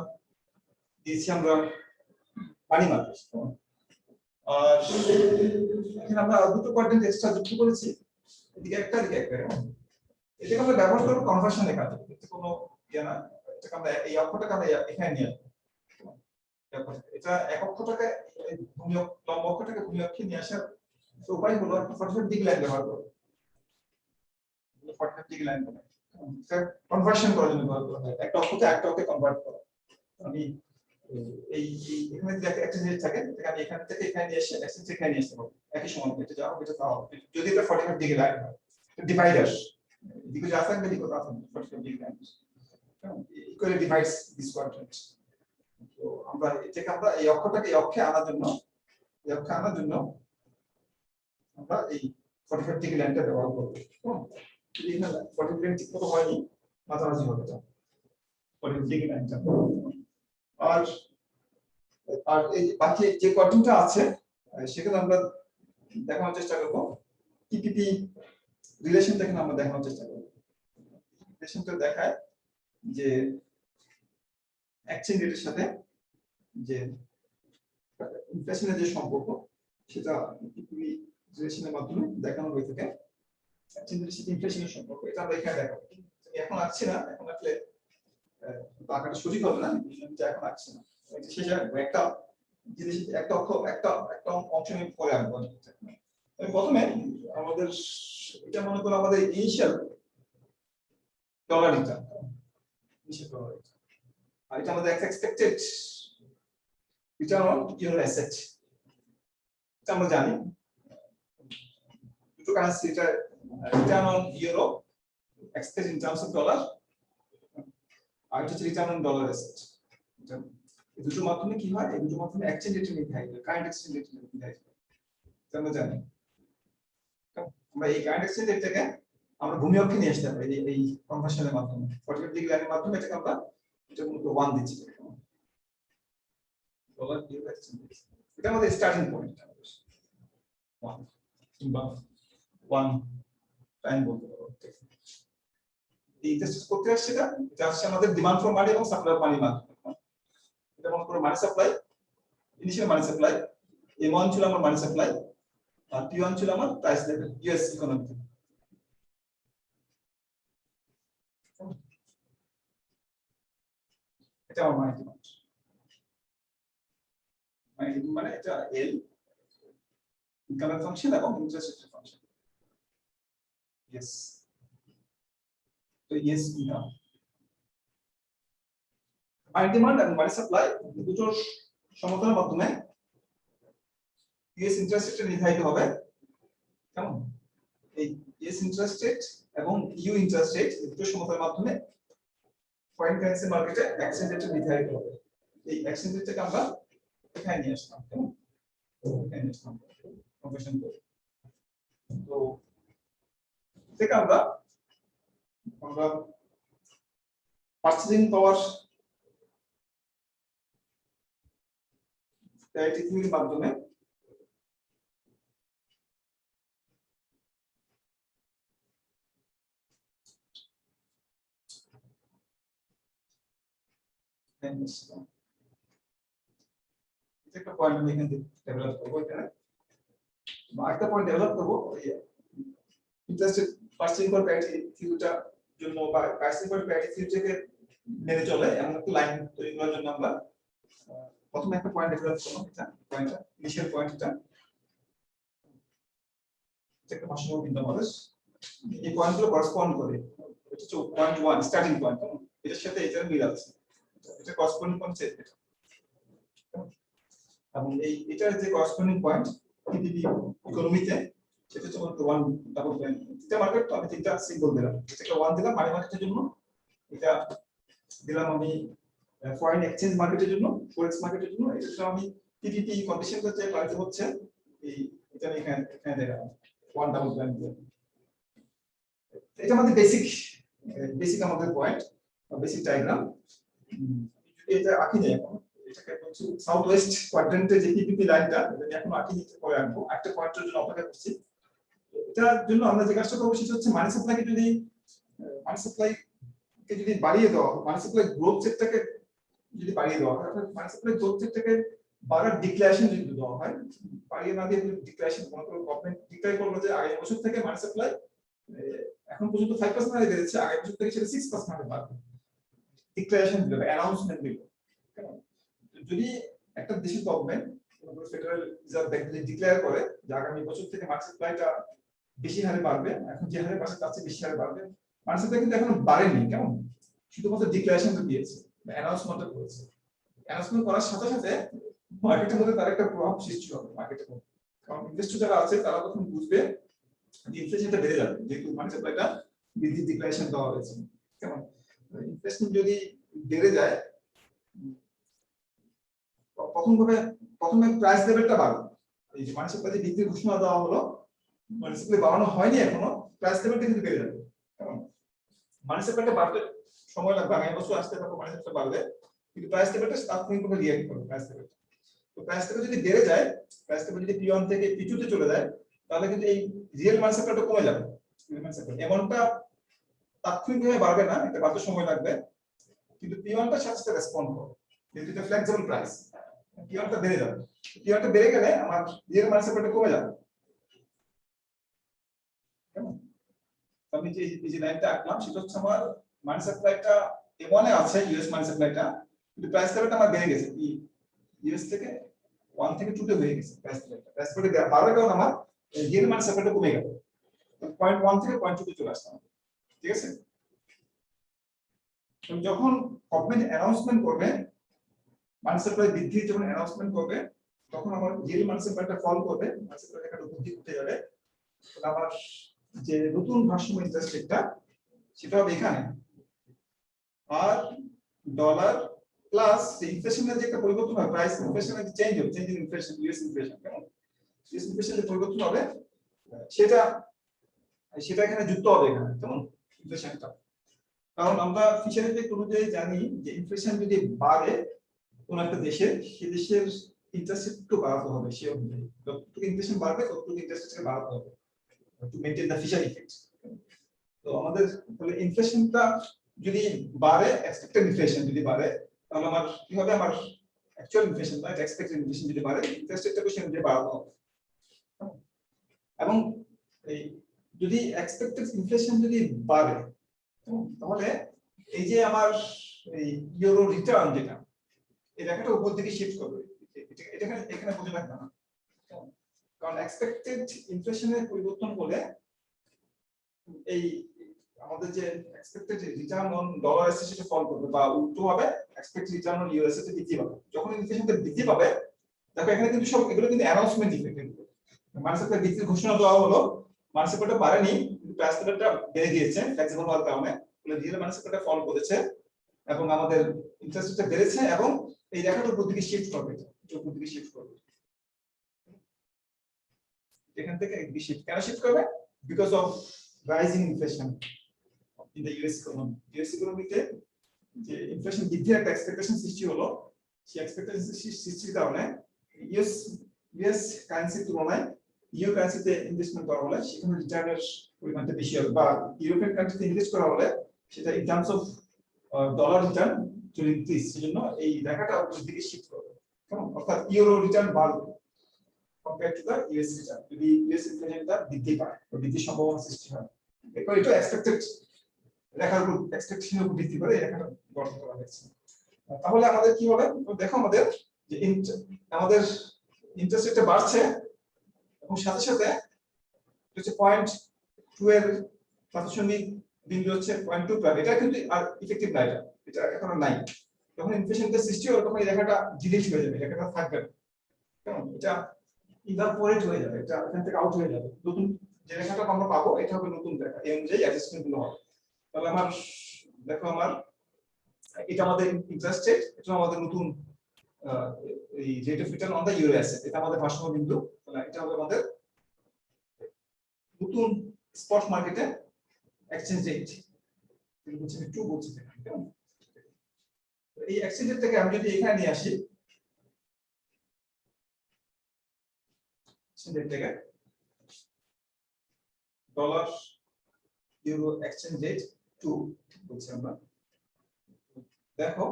দিয়েছি আমরা মানি মার্কেট, আর এখানে আমরা দুটো কোয়াড্রেন্ট এক্সট্রা যুক্ত করেছি, এদিকে একটা এদিকে একটা। এটাকে আমরা ব্যবহার করব কনভার্সনের কাজে, এতে কোনো ইয়া না, এটাকে আমরা এই অক্ষটাকে আমরা এখানে নিয়ে আসবো, এটা এক অক্ষটাকে ভূমি লম্ব অক্ষটাকে ভূমি অক্ষে নিয়ে আসার উপায় হলো একটা 45 ডিগ্রি লাইন ব্যবহার করব, 45 ডিগ্রি লাইন কনভার্সন করার জন্য ব্যবহার করা হয়, একটা অক্ষকে আরেকটা অক্ষে কনভার্ট করা। আমি এই এখানে যে এক্সচেঞ্জ রেট থাকে সেটা আমি এখান থেকে এখানে নিয়ে এসে এক্সচেঞ্জ এখানে নিয়ে আসতে পারবো, একই সময় এটা যাও এটা তাও, যদি এটা 45 ডিগ্রি লাইন হয় ডিভাইডার দিকে যা আসবে দিকে কত আসবে 45 degree line equally divides this quadrant. তো আমরা এটাকে আমরা এই অক্ষটাকে এই অক্ষে আনার জন্য আমরা এই 45 ডিগ্রি লাইনটা ব্যবহার করব। এখানে 45 ডিগ্রি ঠিক মতো হয়নি, মাঝামাঝি হবে এটা 45 ডিগ্রি লাইনটা। আর আর এই বাকি যে কোয়াড্রেন্টটা আছে সেখানে আমরা দেখানোর চেষ্টা করব টিপিপি রিলেশনটা, এখানে আমরা দেখানোর চেষ্টা করব। রিলেশনটা দেখায় যে এক্সচেঞ্জ রেটের সাথে যে ইনফ্লেশনের যে সম্পর্ক সেটা টিপিপি রিলেশনের মাধ্যমে দেখানো হয়ে থাকে। এক্সচেঞ্জ রেটের সাথে ইনফ্লেশনের সম্পর্ক এটা আমরা এখানে দেখাবো, এখন আসছে না, এখন আসলে আঁকাটা সঠিক হবে না, এখন আসছে না। একটা জিনিস একটা অংশ আমি পরে আনবো। প্রথমে আমাদের এটা মনে করো আমাদের ইনিশিয়াল ডলার রিটার্ন, আর এটা আমাদের expected return on euro asset. এটা আমরা জানি দুটো কারেন্সি, এটা return on euro expected in terms of dollar, আর এটা হচ্ছে রিটার্ন অন ডলার অ্যাসেট। এই দুটোর মাধ্যমে কি হয়, এই দুটোর মাধ্যমে এক্সচেঞ্জ রেট নির্ধারিত হয়, কারেন্ট এক্সচেঞ্জ রেট নির্ধারিত হয়, আমরা জানি। আমরা এই কারেন্ট এক্সচেঞ্জ রেটটাকে আমরা ভূমি অক্ষে নিয়ে আসতে পারি এই কনভার্সনের মাধ্যমে, 45 ডিগ্রি লাইনের মাধ্যমে এটাকে আমরা এটা মূলত 1 দিচ্ছি, ডলার ইউরো এক্সচেঞ্জ রেট। এটা আমাদের স্টার্টিং পয়েন্ট, 1 কিংবা 1 টাইম বলতে পারো। এই ইন্টারেস্ট করতে আসছে এটা আসছে আমাদের ডিমান্ড ফর মানি এবং সাপ্লাই অফ মানি মাধ্যমে। এটা মনে করো মানি সাপ্লাই, ইনিশিয়াল মানি সাপ্লাই, M1 ছিল আমার মানি সাপ্লাই, আর P1 ছিল আমার প্রাইস লেভেল ইউএস ইকোনমি। এটা আমার মানি ডিমান্ড, মানে এটা L ইনকামের ফাংশন এবং ইন্টারেস্ট রেটের ফাংশন। ইয়েস, তো ইয়েস ইনকাম মানি ডিমান্ড এবং মানি সাপ্লাই দুটোর সমতলের মাধ্যমে ইউএস ইন্টারেস্ট রেট নির্ধারিত হবে। কেমন, এই ইউএস ইন্টারেস্ট রেট এবং ইউ ইন্টারেস্ট রেট দুটো সমতলের মাধ্যমে ফরেন কারেন্সি মার্কেটে এক্সচেঞ্জ রেট নির্ধারিত হবে। এই এক্সচেঞ্জ রেটটাকে আমরা এখানে নিয়ে আসলাম, কেমন এখানে নিয়ে আসলাম কনভার্সন করে। তো থেকে আমরা পারচেজিং পাওয়ার প্যারিটি থিওরির মাধ্যমে একটা পয়েন্ট আমি এখানে ডেভেলপ করবো, এখানে আরেকটা পয়েন্ট ডেভেলপ করবো ইন্টারেস্টেড পার্সিং ফর প্যারিটি থিওরিটার জন্য বা পার্সিং ফর প্যারিটি থিওরিটাকে মেনে চলে এমন একটা লাইন তৈরি করার জন্য আমরা প্রথমে একটা পয়েন্ট ডেভেলপ করবো। এটা পয়েন্টটা ইনিশিয়াল পয়েন্টটা একটা ভাষাগত বিন্দু আমাদের এই পয়েন্টগুলো করসপন্ড করে। এটা হচ্ছে পয়েন্ট 1 স্টার্টিং পয়েন্ট, এটার সাথে এটার মিল আছে, এটা করসপন্ডিং পয়েন্ট এটা। এবং এই এটার যে করসপন্ডিং পয়েন্ট টিপিপি ইকোনমিতে সেটা হচ্ছে 1 ডাবল পয়েন্ট। এটা মার্কেট তো আমি তিনটা সিম্বল দিলাম, এটা 1 দিলাম মানি মার্কেটের জন্য, এটা দিলাম আমি ফরেন এক্সচেঞ্জ মার্কেটের জন্য, ফরেক্স মার্কেটের জন্য, এটা আমি টিপিপি কন্ডিশনটা যে পাইতে হচ্ছে এই এটা আমি এখানে দিলাম 1 ডাবল পয়েন্ট। এটা আমাদের বেসিক আমাদের পয়েন্ট বা বেসিক ডায়াগ্রাম। এটা আঁকি নেই এখন, এটাকে বলছি সাউথ ওয়েস্ট কোয়াড্রেন্টে যে টিপিপি লাইনটা এটা এখন আঁকি নিতে পরে আনবো, একটা পয়েন্টের জন্য অপেক্ষা করছি। এটার জন্য আমরা যে কাজটা করবো সেটা হচ্ছে মানি সাপ্লাইকে যদি বাড়িয়ে দেওয়া হয়, মানি সাপ্লাই গ্রোথ রেটটাকে যদি বাড়িয়ে দেওয়া হয়, অর্থাৎ মানি সাপ্লাই গ্রোথ রেটটাকে বাড়ার ডিক্লারেশন যদি দেওয়া হয়, বাড়িয়ে না দিয়ে ডিক্লারেশন কোনো গভর্নমেন্ট ডিক্লেয়ার করলো যে আগামী বছর থেকে মানি সাপ্লাই এখন পর্যন্ত 5% হারে বেড়েছে, আগামী বছর থেকে সেটা 6% হারে বাড়বে, ডিক্লারেশন দিল, অ্যানাউন্সমেন্ট দিল। যদি একটা দেশের গভর্নমেন্ট ফেডারেল রিজার্ভ ব্যাংক যদি ডিক্লেয়ার করে যে আগামী বছর থেকে মানি সাপ্লাইটা বেশি হারে বাড়বে, এখন যে হারে বাড়ছে তার চেয়ে বেশি হারে বাড়বে, মানি সাপ্লাই কিন্তু এখনো বাড়েনি, কেমন শুধুমাত্র ডিক্লারেশনটা দিয়েছে, অ্যানাউন্সমেন্টটা করেছে। অ্যানাউন্সমেন্ট করার সাথে সাথে মার্কেটের মধ্যে তার একটা প্রভাব সৃষ্টি হবে মার্কেটের মধ্যে, কারণ ইনভেস্টর যারা আছে তারা তখন বুঝবে যে ইনফ্লেশনটা বেড়ে যাবে, যেহেতু মানি সাপ্লাইটা বৃদ্ধির ডিক্লারেশন দেওয়া হয়েছে। কেমন ইনভেস্টমেন্ট যদি বেড়ে যায়, প্রথমে প্রাইস লেভেলটা বাড়বে। এই যে মানি সাপ্লাই যে বৃদ্ধির ঘোষণা দেওয়া হলো, মানি সাপ্লাই বাড়ানো হয়নি এখনো, প্রাইস লেভেলটা কিন্তু বেড়ে যাবে। কেমন মানি সাপ্লাইটা বাড়তে সময় লাগবে, আগামী বছর আসতে তারপর মানি সাপ্লাই বাড়বে, কিন্তু প্রাইস লেভেলটা তাৎক্ষণিকভাবে রিঅ্যাক্ট করবে প্রাইস লেভেলটা। তো প্রাইস লেভেল যদি বেড়ে যায়, প্রাইস লেভেল যদি P1 থেকে P2 তে চলে যায়, তাহলে কিন্তু এই রিয়েল মানি সাপ্লাইটা কমে যাবে। এমনটা তাৎক্ষণিকভাবে বাড়বে না, এটা বাড়তে সময় লাগবে, কিন্তু P1টা সাথে সাথে রেসপন্ড করবে, যেহেতু এটা ফ্লেক্সিবল প্রাইস। P1টা বেড়ে যাবে, P1টা বেড়ে গেলে আমার রিয়েল মানি সাপ্লাইটা কমে যাবে। কেমন আমি যে লাইনটা আঁকলাম সেটা হচ্ছে আমার মানি সাপ্লাইটা M1 এ আছে, ইউএস মানি সাপ্লাইটা, কিন্তু প্রাইস লেভেলটা আমার বেড়ে গেছে, ইউএস থেকে 1 থেকে 2 তে হয়ে গেছে প্রাইস লেভেলটা বাড়ার কারণে আমার রিয়েল মানি সাপ্লাইটা কমে গেল, 0.1 থেকে 0.2 তে চলে আসলাম। ঠিক আছে, যখন গভর্নমেন্ট অ্যানাউন্সমেন্ট করবে মানি সাপ্লাই বৃদ্ধির, যখন অ্যানাউন্সমেন্ট করবে তখন আমার রিয়েল মানি সাপ্লাইটা ফল করবে, মানি সাপ্লাই একটা উপর দিকে উঠে যাবে, তাহলে আমার যে নতুন ভারসাম্য ইন্টারেস্ট রেটটা সেটা হবে এখানে, আর ডলার প্লাস ইনফ্লেশনের যে একটা পরিবর্তন হবে, প্রাইস ইনফ্লেশনের যে চেঞ্জ হবে, change in inflation, US inflation, কেমন ইউএস ইনফ্লেশনের যে পরিবর্তন হবে সেটা এখানে যুক্ত হবে এখানে, কেমন ইনফ্লেশনটা। কারণ আমরা ফিশারি ইফেক্ট অনুযায়ী জানি যে ইনফ্লেশন যদি বাড়ে কোন একটা দেশে, সে দেশের ইন্টারেস্ট একটু বাড়াতে হবে, সে অনুযায়ী যতটুকু ইনফ্লেশন বাড়বে ততটুকু ইন্টারেস্ট রেট বাড়াতে হবে to maintain the fishery effect. তো আমাদের তাহলে ইনফ্লেশনটা যদি বাড়ে, এক্সপেক্টেড ইনফ্লেশন যদি বাড়ে, তাহলে আমার কি হবে, আমার অ্যাকচুয়াল ইনফ্লেশন বা এক্সপেক্টেড ইনফ্লেশন যদি বাড়ে, ইন্টারেস্ট রেটটা বেশি অনুযায়ী বাড়াতে হবে। এবং এই যদি এক্সপেক্টেড ইনফ্লেশন যদি বাড়ে, তাহলে এই যে আমার এই ইউরো রিটার্ন যেটা, এই রেখাটা উপর দিকে শিফট করবে, এটা এখানে বুঝে রাখবে না, কারণ এক্সপেক্টেড ইনফ্লেশনের পরিবর্তন হলে এই আমাদের যে এক্সপেক্টেড রিটার্ন অন ডলার আছে সেটা ফল করবে, বা উল্টো হবে এক্সপেক্টেড রিটার্ন অন ইউএস এ বৃদ্ধি পাবে। যখন ইনফ্লেশনটা বৃদ্ধি পাবে, দেখো এখানে কিন্তু সব এগুলো কিন্তু অ্যানাউন্সমেন্ট ইফেক্ট, মানি সাপ্লাই বৃদ্ধির ঘোষণা দেওয়া হলো, মানি সাপ্লাইটা বাড়েনি কিন্তু প্রাইস লেভেলটা বেড়ে গিয়েছে ফ্লেক্সিবল হওয়ার কারণে, ফলে রিয়েল মানি সাপ্লাইটা ফল করেছে এবং আমাদের ইন্টারেস্ট রেটটা বেড়েছে, এবং এই রেখাটা উপর দিকে শিফট করবে, এটা উপর দিকে শিফট করবে, এখান থেকে এই দিকে শিফট কেন শিফট করবে, because of rising inflation in the US economy. US ইকোনমিতে যে ইনফ্লেশন বৃদ্ধির একটা এক্সপেকটেশন সৃষ্টি হলো, সেই এক্সপেকটেশন সৃষ্টির কারণে ইউএস ইউএস কারেন্সির তুলনায় ইউ কারেন্সিতে ইনভেস্টমেন্ট করা হলে সেখানে রিটার্নের পরিমাণটা বেশি হবে, বা ইউরোপিয়ান কারেন্সিতে ইনভেস্ট করা হলে সেটা in terms of dollar return to increase, সেজন্য এই রেখাটা উপরের দিকে শিফট করবে, কেমন? অর্থাৎ ইউরো রিটার্ন বাড়বে compare to the US return, যদি ইউএস ইনফ্লেশনটা বৃদ্ধি পায় বা বৃদ্ধির সম্ভাবনা সৃষ্টি হয়। এরপর এটা এক্সপেক্টেড রেখার উপর এক্সপেকটেশনের উপর ভিত্তি করে এই রেখাটা গঠন করা হয়েছে। তাহলে আমাদের কি হবে? দেখো আমাদের যে আমাদের ইন্টারেস্ট রেটটা বাড়ছে এবং সাথে সাথে হচ্ছে 0.2 এর প্রাথমিক বিন্দু হচ্ছে 0.2, এটা কিন্তু আর ইফেক্টিভ না, এটা এখনো নাই। যখন ইনফ্লেশনটা সৃষ্টি হবে তখন এই রেখাটা ডিলিট হয়ে যাবে, রেখাটা থাকবে না, কেমন? এটা ইভাপোরেট হয়ে যাবে, এটা এখান থেকে আউট হয়ে যাবে। নতুন যে রেখাটা আমরা পাবো এটা হবে নতুন রেখা, এই অনুযায়ী অ্যাডজাস্টমেন্ট গুলো হবে। তাহলে আমার দেখো আমার এটা আমাদের ইন্টারেস্ট রেট, এটা আমাদের নতুন এই rate of return on the euro asset, এটা আমাদের ভারসাম্য বিন্দু। তাহলে এটা হবে আমাদের নতুন স্পট মার্কেটে এক্সচেঞ্জ রেট, এটা হচ্ছে 2 বলছি, কেমন? এই এক্সচেঞ্জ রেট থেকে আমি যদি এখানে নিয়ে আসি, এক্সচেঞ্জ রেট থেকে ডলার ইউরো এক্সচেঞ্জ রেট 2 বলছি আমরা। দেখো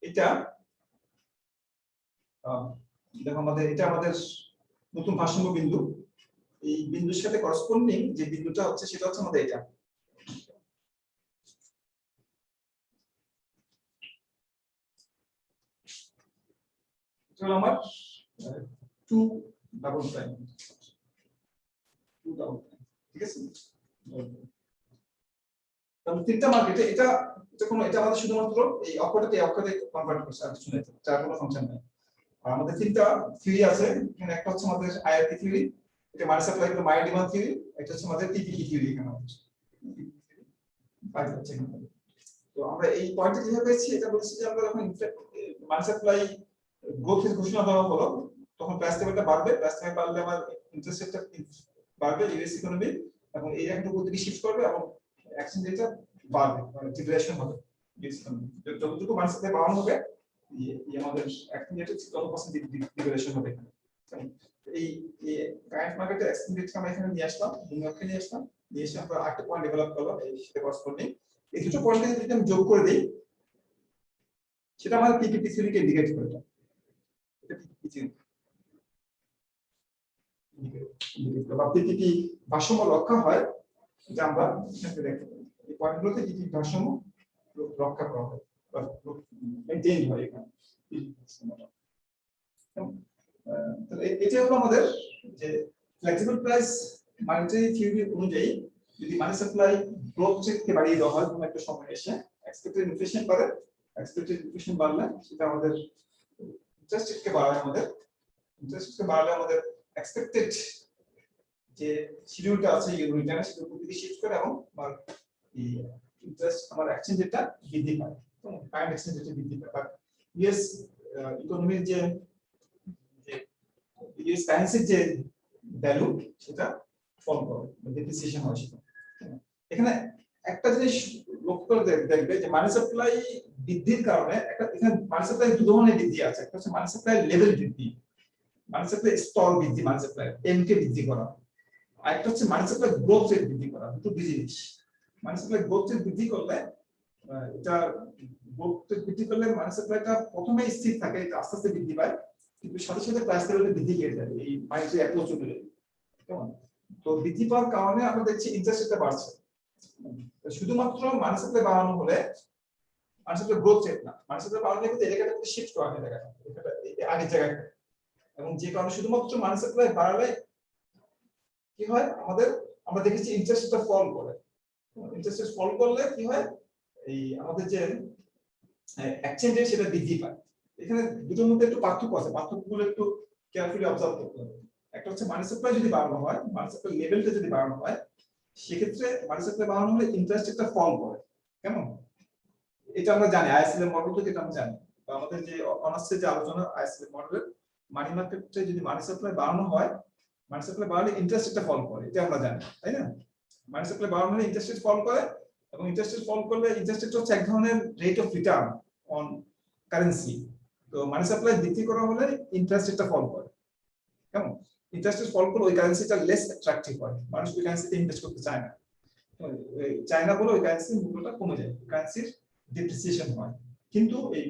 এটা দেখো আমাদের এটা আমাদের নতুন ভারসাম্য বিন্দু, এই বিন্দুর সাথে করসপন্ডিং যে বিন্দুটা হচ্ছে সেটা হচ্ছে আমাদের এটা। এটা হলো আমার 2 ডাবল প্রাইম, 2 ডাবল প্রাইম, ঠিক আছে? তাহলে তিনটা মার্কেটে এটা এটা আমাদের শুধুমাত্র এই অক্ষরটাকে এই অক্ষরে কনভার্ট করছে, আর কিছু নাই, যার কোনো ফাংশন নাই। আর আমাদের তিনটা থিওরি আছে, এখানে একটা হচ্ছে আমাদের আইআরটি থিওরি, এটা মানি সাপ্লাই এর মাই ডিমান্ড থিওরি, এটা হচ্ছে আমাদের টিপিপি থিওরি। এখানে আছে তো আমরা এই পয়েন্টে যেভাবে পেয়েছি এটা বলছি যে আমরা যখন মানি সাপ্লাই গ্রোথের ঘোষণা দেওয়া হলো তখন প্রাইস লেভেলটা বাড়বে, প্রাইস লেভেল বাড়লে আমার ইন্টারেস্ট রেটটা বাড়বে ইউএস ইকোনমি, এবং এই রেখাটা উপর দিকে শিফট করবে এবং এক্সচেঞ্জ রেটটা বাড়বে, মানে ডিপ্রেশন হবে ইউএস ইকোনমি। যতটুকু মানি সাপ্লাই বাড়ানো হবে আমাদের এক্সচেঞ্জ রেটে তত পার্সেন্ট ডিপ্রেশন হবে। এই কারেন্ট মার্কেটে এক্সচেঞ্জ রেটটা আমরা এখানে নিয়ে আসলাম, নিউইয়র্কে নিয়ে আসলাম, নিয়ে এসে আমরা আরেকটা পয়েন্ট ডেভেলপ করলাম এই সাথে করসপন্ডিং। এই দুটো পয়েন্টকে যদি আমি যোগ করে দিই সেটা আমাদের পিপিপি থিওরিকে ইন্ডিকেট করে, এটা পিপিপি থিওরি বা পিপিপি ভারসাম্য রক্ষা হয়, এটা আমরা এখানে দেখতে পাই। এই পয়েন্টগুলোতে পিপিপি ভারসাম্য রক্ষা করা হয় বা মেইনটেইন হয় এখানে। এটা হলো আমাদের যে ফ্লেক্সিবল প্রাইস মনিটারি থিওরি অনুযায়ী যদি মানি সাপ্লাই গ্রোথ রেটকে বাড়িয়ে দেওয়া হয় কোনো একটা সময় এসে এক্সপেক্টেড ইনফ্লেশন বাড়ে, এক্সপেক্টেড ইনফ্লেশন বাড়লে সেটা আমাদের ইন্টারেস্ট রেটকে বাড়ায়, আমাদের ইন্টারেস্ট রেটকে বাড়ালে আমাদের এক্সপেক্টেড যে শিডিউলটা আছে ইউরো রিটার্ন সেটা উপর দিকে শিফট করে এবং আমার এই ইন্টারেস্ট আমার এক্সচেঞ্জ রেটটা বৃদ্ধি পায়, কারেন্ট এক্সচেঞ্জ রেটটা বৃদ্ধি পায়। বাট ইউএস ইকোনমির যে ইউএস কারেন্সির যে ভ্যালু সেটা ফল করে, ডেপ্রিসিয়েশন হয় সেটা। এখানে একটা জিনিস লক্ষ্য করে দেখবে যে মানি সাপ্লাই বৃদ্ধির কারণে একটা এখানে মানি সাপ্লাই দুই ধরনের বৃদ্ধি আছে, একটা হচ্ছে মানি সাপ্লাই লেভেল বৃদ্ধি, মানি সাপ্লাই স্তর বৃদ্ধি, মানি সাপ্লাই এম কে বৃদ্ধি করা, আর একটা হচ্ছে মানি সাপ্লাই গ্রোথ রেট বৃদ্ধি করা। দুটো জিনিস। মানি সাপ্লাই গ্রোথ রেট বৃদ্ধি করলে এটা গ্রোথ রেট বৃদ্ধি করলে মানি সাপ্লাইটা প্রথমে স্থির থাকে, এটা আস্তে আস্তে বৃদ্ধি পায়, কিন্তু সাথে সাথে প্রাইস লেভেলটা বৃদ্ধি পেয়ে যায় এই মাইনাস অ্যাপ্রোচ অনুযায়ী, কেমন? তো বৃদ্ধি পাওয়ার কারণে আমরা দেখছি ইন্টারেস্ট রেটটা বাড়ছে। শুধুমাত্র মানি সাপ্লাই বাড়ানো হলে মানি সাপ্লাই গ্রোথ রেট না, মানি সাপ্লাই বাড়ালে কিন্তু এলাকাটা কিন্তু শিফট করা হয়, জায়গাটা এটা আগের জায়গায়, এবং যে কারণে শুধুমাত্র মানি সাপ্লাই বাড়ালে কি হয় আমাদের আমরা দেখেছি ইন্টারেস্ট রেটটা ফল করে, ইন্টারেস্ট রেট ফল করলে কি হয় এই আমাদের যে এক্সচেঞ্জ রেট সেটা বৃদ্ধি পায়। এখানে দুটোর মধ্যে একটু পার্থক্য আছে, পার্থক্যগুলো একটু কেয়ারফুলি অবজার্ভ করতে হবে। একটা হচ্ছে মানি সাপ্লাই যদি বাড়ানো হয়, মানি সাপ্লাই লেভেলটা যদি বাড়ানো হয় সেক্ষেত্রে মানি সাপ্লাই বাড়ানো হলে ইন্টারেস্ট রেটটা ফল করে, কেমন? এটা আমরা জানি আইএসএল এর মডেল থেকে, এটা আমরা জানি বা আমাদের যে অনার্সের যে আলোচনা আইএসএল এর মডেলের মানি মার্কেটে যদি মানি সাপ্লাই বাড়ানো হয়, মানি সাপ্লাই বাড়লে ইন্টারেস্ট রেটটা ফল করে, এটা আমরা জানি, তাই না? মানি সাপ্লাই বাড়ানো হলে ইন্টারেস্ট রেট ফল করে, এবং ইন্টারেস্ট রেট ফল করলে ইন্টারেস্ট রেট হচ্ছে এক ধরনের rate of return on currency, তো মানি সাপ্লাই বৃদ্ধি করা হলে ইন্টারেস্ট রেটটা ফল করে, কেমন? ইন্টারেস্ট রেট ফল করলে ওই কারেন্সিটা লেস অ্যাট্রাকটিভ হয়, মানুষ ওই কারেন্সিতে ইনভেস্ট করতে চায় না, চায় না বলে ওই কারেন্সির মূল্যটা কমে যায়, কারেন্সির ডিপ্রিসিয়েশন হয়। কিন্তু এই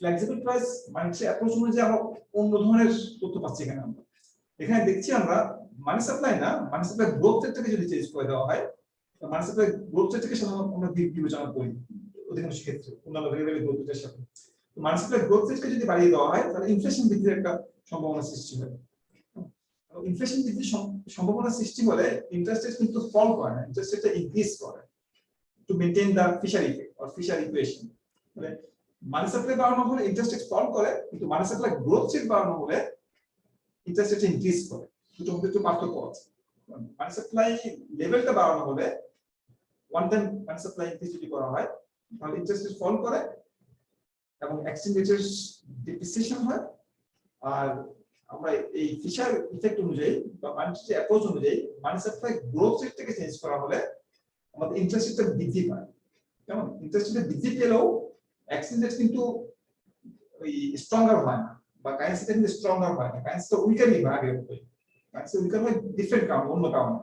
ফ্লেক্সিবল প্রাইস মানি অ্যাপ্রোচ অনুযায়ী আমরা অন্য ধরনের তথ্য পাচ্ছি এখানে। আমরা এখানে দেখছি আমরা মানি সাপ্লাই না, মানি সাপ্লাই গ্রোথ রেটটাকে যদি চেঞ্জ করে দেওয়া হয়, মানি সাপ্লাই গ্রোথ রেটটাকে সাধারণত আমরা বিবেচনা করি অধিকাংশ ক্ষেত্রে অন্যান্য ভেরিয়েবল গ্রোথ রেটের সাথে। তো মানি সাপ্লাই গ্রোথ রেটকে যদি বাড়িয়ে দেওয়া হয় তাহলে ইনফ্লেশন বৃদ্ধির একটা সম্ভাবনা সৃষ্টি হয়। ইনফ্লেশন বৃদ্ধির সম্ভাবনা সৃষ্টি হলে ইন্টারেস্ট রেট কিন্তু ফল করে না, ইন্টারেস্ট রেটটা ইনক্রিজ করে to maintain the Fisher effect or Fisher equation. মানে মানি সাপ্লাই বাড়ানো হলে ইন্টারেস্ট রেট ফল করে, কিন্তু মানি সাপ্লাই গ্রোথ রেট বাড়ানো হলে ইন্টারেস্ট রেট ইনক্রিজ করে। দুটোর মধ্যে একটু পার্থক্য আছে। মানি সাপ্লাই লেভেলটা বাড়ানো হলে ওয়ান টাইম মানি সাপ্লাই ইনক্রিজ যদি করা হয় তাহলে ইন্টারেস্ট রেট ফল করে এবং এক্সচেঞ্জ রেটের ডিপ্রিসিয়েশন হয়। আর আমরা এই ফিশার ইফেক্ট অনুযায়ী বা মানিটারি অ্যাপ্রোচ অনুযায়ী মানি সাপ্লাই গ্রোথ রেটটাকে চেঞ্জ করা হলে আমাদের ইন্টারেস্ট রেটটা বৃদ্ধি পায়। যেমন ইন্টারেস্ট রেট বৃদ্ধি পেলেও এক্সচেঞ্জ রেট কিন্তু ওই স্ট্রঙ্গার হয় না, বা কারেন্সিটা কিন্তু স্ট্রঙ্গার হয় না, কারেন্সিটা উইকারই হয় আগের মতোই। কারেন্সি উইকার হয় ডিফারেন্ট কারণ, অন্য কারণে।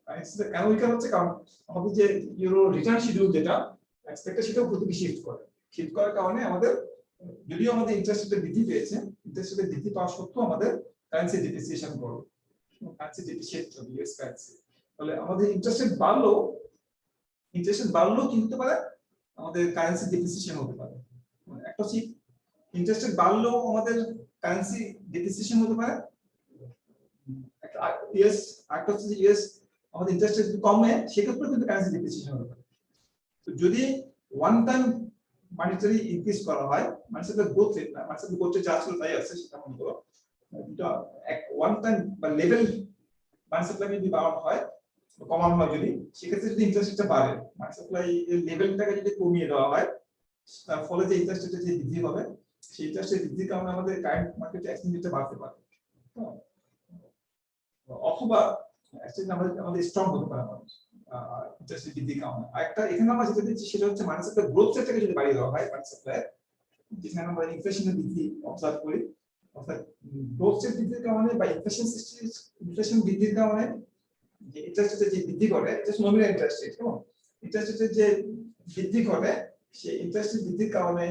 কারেন্সিটা কেন উইকার হচ্ছে, কারণ আমাদের যে ইউরো রিটার্ন শিডিউল যেটা এক্সপেক্টেড সেটাও প্রতিদিন শিফট করে। শিফট করার কারণে আমাদের যদিও আমাদের ইন্টারেস্ট রেট বৃদ্ধি পেয়েছে, ইন্টারেস্ট রেট বৃদ্ধি পাওয়া সত্ত্বেও আমাদের কারেন্সি ডিপ্রিসিয়েশন করবে, কারেন্সি ডিপ্রিসিয়েট হবে ইউএস কারেন্সি। তাহলে আমাদের ইন্টারেস্ট রেট বাড়লেও কি হতে পারে, আমাদের কারেন্সি ডিপ্রিসিয়েশন হতে পারে। একটা হচ্ছে ইন্টারেস্ট রেট বাড়লেও আমাদের কারেন্সি ডিপ্রিসিয়েশন হতে পারে, একটা ইউএস একটা হচ্ছে ইউএস আমাদের ইন্টারেস্ট রেট কমে সেক্ষেত্রে কিন্তু কারেন্সি ডিপ্রিসিয়েশন হতে পারে। তো যদি ওয়ান টাইম মানিটারি ইনক্রিজ করা হয়, মানে সেটা গ্রোথ রেট না, মানে সেটা গ্রোথ রেট যা ছিল তাই আছে সেটা মনে করো, এটা এক ওয়ান টাইম বা লেভেল মানি সাপ্লাই যদি বাড়ানো হয় কমানো হয়, যদি সেক্ষেত্রে যদি ইন্টারেস্ট রেটটা বাড়ে, মানি সাপ্লাই এর লেভেলটাকে যদি কমিয়ে দেওয়া হয় তার ফলে যে ইন্টারেস্ট রেটে যে বৃদ্ধি হবে সেই ইন্টারেস্ট রেট বৃদ্ধির কারণে আমাদের কারেন্ট মার্কেটে এক্সচেঞ্জ রেটটা বাড়তে পারে, অথবা এক্সচেঞ্জ আমাদের স্ট্রং হতে পারে আমাদের ইন্টারেস্ট রেট বৃদ্ধির কারণে। আরেকটা এখানে আমরা যেটা দিচ্ছি সেটা হচ্ছে মানি সাপ্লাই গ্রোথ রেটটাকে যদি বাড়িয়ে দেওয়া হয়, মানি সাপ্লাই যেখানে আমরা ইনফ্লেশনের বৃদ্ধি অবজার্ভ করি, অর্থাৎ গ্রোথ রেট বৃদ্ধির কারণে বা ইনফ্লেশন বৃদ্ধির কারণে যে ইন্টারেস্ট রেট যে বৃদ্ধি করে, এটা নমিনাল ইন্টারেস্ট রেট, এবং ইন্টারেস্ট রেট যে বৃদ্ধি করে সেই ইন্টারেস্ট রেট বৃদ্ধির কারণে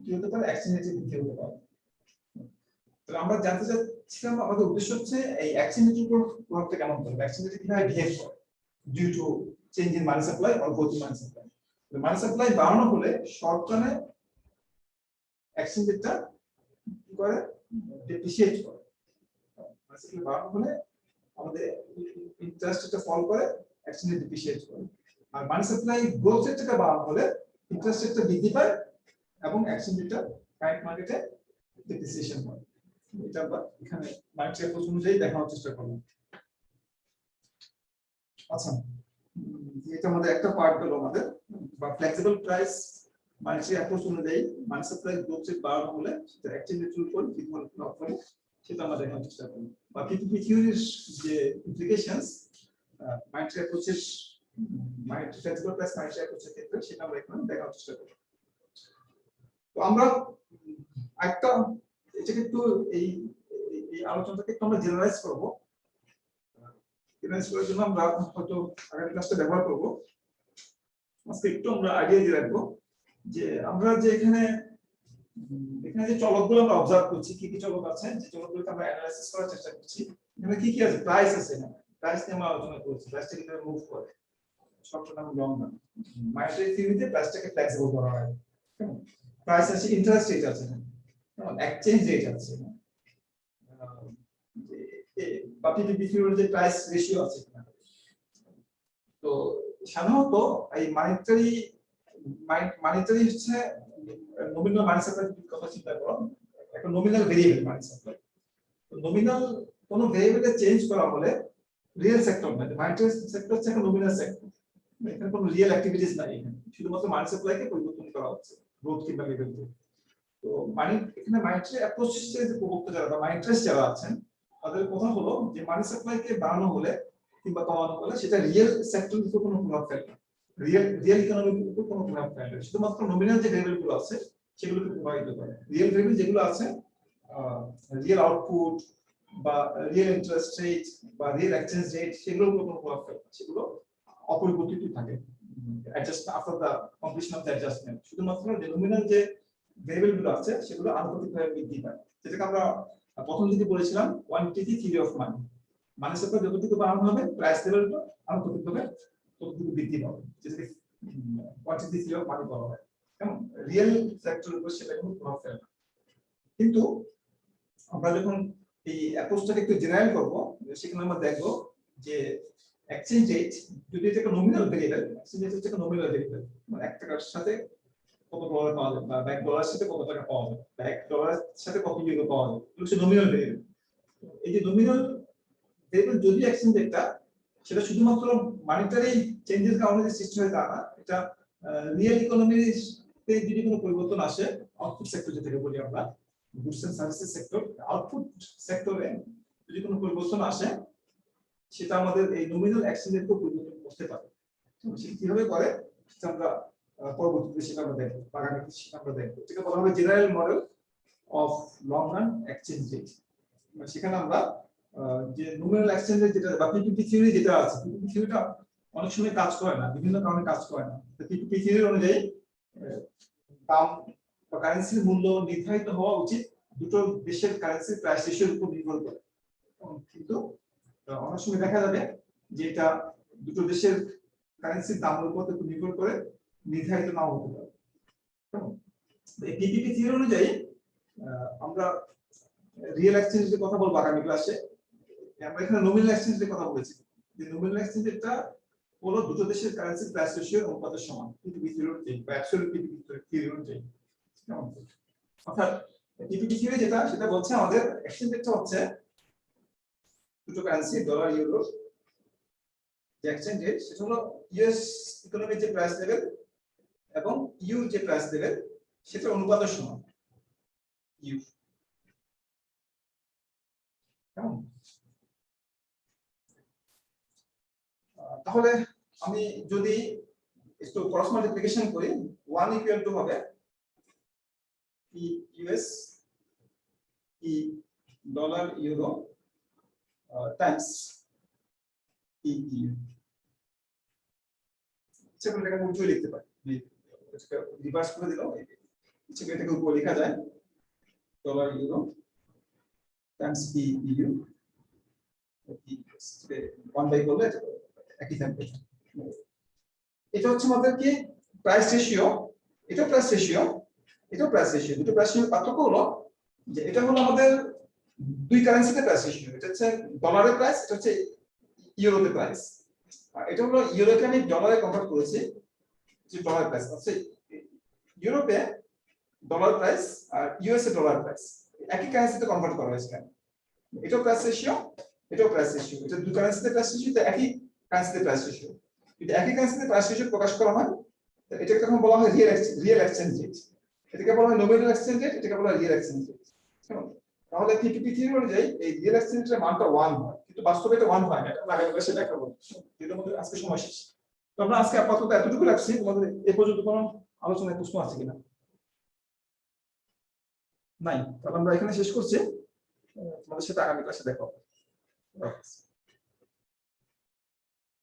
কি হতে পারে, এক্সচেঞ্জ রেট বৃদ্ধি হতে পারে। তো আমরা জানতে চাচ্ছিলাম আমাদের উদ্দেশ্য হচ্ছে এই এক্সচেঞ্জ রেটের উপর প্রভাবটা কেমন পড়বে, এক্সচেঞ্জ রেট কিভাবে বিহেভ করে due to change in money supply or growth in money supply. Money supply বাড়ানো হলে শর্ট টার্মে এক্সচেঞ্জ রেটটা কি করে, ডিপ্রিসিয়েট করে। মানি সাপ্লাই বাড়ানো হলে আমাদের ইন্টারেস্ট রেটটা ফল করে, এক্সচেঞ্জ রেট ডিপ্রিসিয়েট করে। আর মানি সাপ্লাই গ্রোথ রেটটা বাড়ানো হলে ইন্টারেস্ট রেটটা বৃদ্ধি পায় এবং এক্সচেঞ্জ রেটটা কারেন্ট মার্কেটে ডিপ্রিসিয়েশন হয়। এটা আমরা এখানে মার্কেট অ্যাপ্রোচ অনুযায়ী দেখানোর চেষ্টা করব। আচ্ছা, এটা আমাদের একটা পার্ট হলো আমাদের বা ফ্লেক্সিবল প্রাইস মার্কেট অ্যাপ্রোচ অনুযায়ী মানি সাপ্লাই গ্রোথ রেট বাড়ানো হলে সেটা এক্সচেঞ্জ রেট উপর কি ধরনের প্রভাব পড়ে সেটা আমরা দেখানোর চেষ্টা করব। বা পিপিপি থিওরির যে ইমপ্লিকেশনস মার্কেট অ্যাপ্রোচের মার্কেট ফ্লেক্সিবল প্রাইস মার্কেট অ্যাপ্রোচের ক্ষেত্রে সেটা আমরা এখানে দেখানোর চেষ্টা করব। তো আমরা একটা এটাকে একটু এই আলোচনাটাকে একটু আমরা জেনারেলাইজ করব। জেনারেলাইজ করার জন্য আমরা হয়তো আগের ক্লাসটা ব্যবহার করব। আজকে একটু আমরা আইডিয়া দিয়ে রাখবো যে আমরা যে এখানে যে চলকগুলো আমরা অবজার্ভ করছি, কি কি চলক আছে, যে চলকগুলোকে আমরা অ্যানালাইসিস করার চেষ্টা করছি। এখানে কি কি আছে, প্রাইস আছে, এখানে প্রাইস নিয়ে আমরা আলোচনা করছি, প্রাইসটা কিভাবে মুভ করে, short term long term. Market থিওরিতে প্রাইসটাকে ফ্লেক্সিবল করা হয়। প্রাইস আছে, ইন্টারেস্ট রেট আছে, এক্সচেঞ্জ রেট আছে, বা পিপিপি থিওরির যে প্রাইস রেশিও আছে। তো সাধারণত এই মানিটারি হচ্ছে নমিনাল মানি সাপ্লাই কথা চিন্তা করো, একটা নমিনাল ভেরিয়েবল মানি সাপ্লাই। তো নমিনাল কোন ভেরিয়েবলে চেঞ্জ করা হলে রিয়েল সেক্টর মানে মানিটারি সেক্টর হচ্ছে একটা নমিনাল সেক্টর, এখানে কোনো রিয়েল অ্যাক্টিভিটিস নাই, এখানে শুধুমাত্র মানি সাপ্লাইকে পরিবর্তন করা হচ্ছে গ্রোথ কিংবা লেভেল। তো এখানে মানিটারি অ্যাপ্রোচের যে প্রবক্তা যারা বা মানিটারিস্ট যারা আছেন তাদের কথা হলো যে মানি সাপ্লাইকে বাড়ানো হলে কিংবা কমানো হলে সেটা রিয়েল সেক্টরের উপর কোনো প্রভাব ফেলে না, রিয়েল ইকোনমির উপর কোনো প্রভাব ফেলে না, শুধুমাত্র নমিনাল যে ভেরিয়েবল গুলো আছে সেগুলোকে প্রভাবিত করে। রিয়েল ভেরিয়েবল যেগুলো আছে, রিয়েল আউটপুট বা রিয়েল ইন্টারেস্ট রেট বা রিয়েল এক্সচেঞ্জ রেট, সেগুলোর উপর কোনো প্রভাব ফেলে না। সেগুলো অপরিবর্তিত থাকে adjust after the completion of the adjustment. শুধুমাত্র যে নমিনাল যে ভেরিয়েবল গুলো আছে সেগুলো আনুপাতিকভাবে বৃদ্ধি পায়, যেটাকে আমরা প্রথম দিকে বলেছিলাম কোয়ান্টিটি থিওরি অফ মানি। মানের সাথে যতটুকু বাড়ানো হবে প্রাইস লেভেলটা আনুপাতিকভাবে ততটুকু বৃদ্ধি পাবে, যেটাকে কোয়ান্টিটি থিওরি অফ মানি বলা হয়। কেমন? রিয়েল ফ্যাক্টরের উপর সেটা কোনো প্রভাব ফেলে না। কিন্তু আমরা যখন এই অ্যাপ্রোচটাকে একটু জেনারেল করব, সেখানে আমরা দেখব যে এক্সচেঞ্জ রেট যদি এটা একটা নমিনাল ভেরিয়েবল, এক্সচেঞ্জ রেট হচ্ছে একটা নমিনাল ভেরিয়েবল, মানে 1 টাকার সাথে কত ডলার পাওয়া যাবে, বা 1 ডলারের সাথে কত টাকা পাওয়া যাবে, বা 1 ডলারের সাথে কত ইউরো পাওয়া যাবে, এগুলো হচ্ছে নমিনাল ভেরিয়েবল। এই যে নমিনাল ভেরিয়েবল যদি এক্সচেঞ্জ রেটটা সেটা শুধুমাত্র মানিটারি চেঞ্জের কারণে যে সৃষ্টি হয় তা না, এটা রিয়েল ইকোনমিতে যদি কোনো পরিবর্তন আসে, আউটপুট সেক্টর যেটাকে বলি আমরা, goods and services sector, output সেক্টরে যদি কোনো পরিবর্তন আসে, সেটা আমাদের এই নমিনাল এক্সচেঞ্জ রেটকে পরিবর্তন করতে পারে। সেটা কিভাবে করে সেটা আমরা পরবর্তীতে সেটা আমরা দেখব, আগামীতে সেটা আমরা দেখব। এটাকে বলা হবে general model of long run exchange rate. সেখানে আমরা যে নমিনাল এক্সচেঞ্জ রেট যেটা বা পিপিপি থিওরি যেটা আছে, পিপিপি থিওরিটা অনেক সময় কাজ করে না, বিভিন্ন কারণে কাজ করে না। পিপিপি থিওরি অনুযায়ী দাম বা কারেন্সির মূল্য নির্ধারিত হওয়া উচিত দুটো দেশের কারেন্সির প্রাইস রেশিওর উপর নির্ভর করে। কিন্তু অনেক সময় দেখা যাবে যে এটা দুটো দেশের কারেন্সির দামের উপর নির্ভর করে নির্ধারিত নাও হতে পারে। এই পিপিপি থিওরি অনুযায়ী আমরা রিয়েল এক্সচেঞ্জ এর কথা বলবো আগামী ক্লাসে। আমরা এখানে নমিনাল এক্সচেঞ্জ এর কথা বলেছি, যে নমিনাল এক্সচেঞ্জ রেটটা হলো দুটো দেশের কারেন্সির প্রাইস রেশিও অনুপাতের সমান, পিপিপি থিওরি অনুযায়ী বা অ্যাবসলিউট পিপিপি থিওরি অনুযায়ী। অর্থাৎ পিপিপি থিওরি যেটা, সেটা বলছে আমাদের এক্সচেঞ্জ রেটটা হচ্ছে দুটো কারেন্সি ডলার ইউরো যে এক্সচেঞ্জ রেট, সেটা হলো ইউএস ইকোনমির যে প্রাইস লেভেল এবং ইউ যে প্রাইস লেভেল সেটা অনুপাতের সমান। ইউ কেমন? তাহলে আমি যদি একটু ক্রস মাল্টিপ্লিকেশন করি, 1 ইকুয়াল টু হবে E US E dollar euro times E EU. সেটা এটাকে উল্টো লিখতে পারি, রিভার্স করে দিলাম, এটাকে উপরে লেখা যায় dollar euro times E U. 1 by করলে একই থাকবে। এটা হচ্ছে আমাদের কি প্রাইস রেশিও, এটা প্রাইস রেশিও, এটা প্রাইস রেশিও। দুটো প্রাইস রেশিওর পার্থক্য হলো যে এটা হলো আমাদের দুই কারেন্সিতে প্রাইস রেশিও। এটা হচ্ছে ডলারের প্রাইস, এটা হচ্ছে ইউরোতে প্রাইস। আর এটা হলো ইউরোকে আমি ডলারে কনভার্ট করেছি, যে ডলার প্রাইস আছে ইউরোপে ডলার প্রাইস আর ইউএসএ ডলার প্রাইস একই কারেন্সিতে কনভার্ট করা হয়েছে। এটাও প্রাইস রেশিও, এটাও প্রাইস রেশিও, এটা দুই কারেন্সিতে প্রাইস রেশিও, তো একই কারেন্সিতে প্রাইস রেশিও। যদি একই কারেন্সিতে প্রাইস রেশিও প্রকাশ করা হয়, এটাকে তখন বলা হয় রিয়েল এক্সচেঞ্জ রেট। এটাকে বলা হয় নমিনাল এক্সচেঞ্জ রেট, এটাকে বলা হয় রিয়েল এক্সচেঞ্জ রেট। তাহলে পিপিপি থিওরি অনুযায়ী এই রিয়েল এক্সচেঞ্জ রেটের মানটা 1 হয়, কিন্তু বাস্তবে এটা 1 হয় না। এটা আমরা আগে ক্লাসে দেখাবো। এর মধ্যে আজকে সময় শেষ। তো আমরা আজকে আপাতত এতটুকু রাখছি। তোমাদের এই পর্যন্ত কোনো আলোচনায় প্রশ্ন আছে কিনা? নাই? তাহলে আমরা এখানে শেষ করছি। তোমাদের সাথে আগামী ক্লাসে দেখা হবে।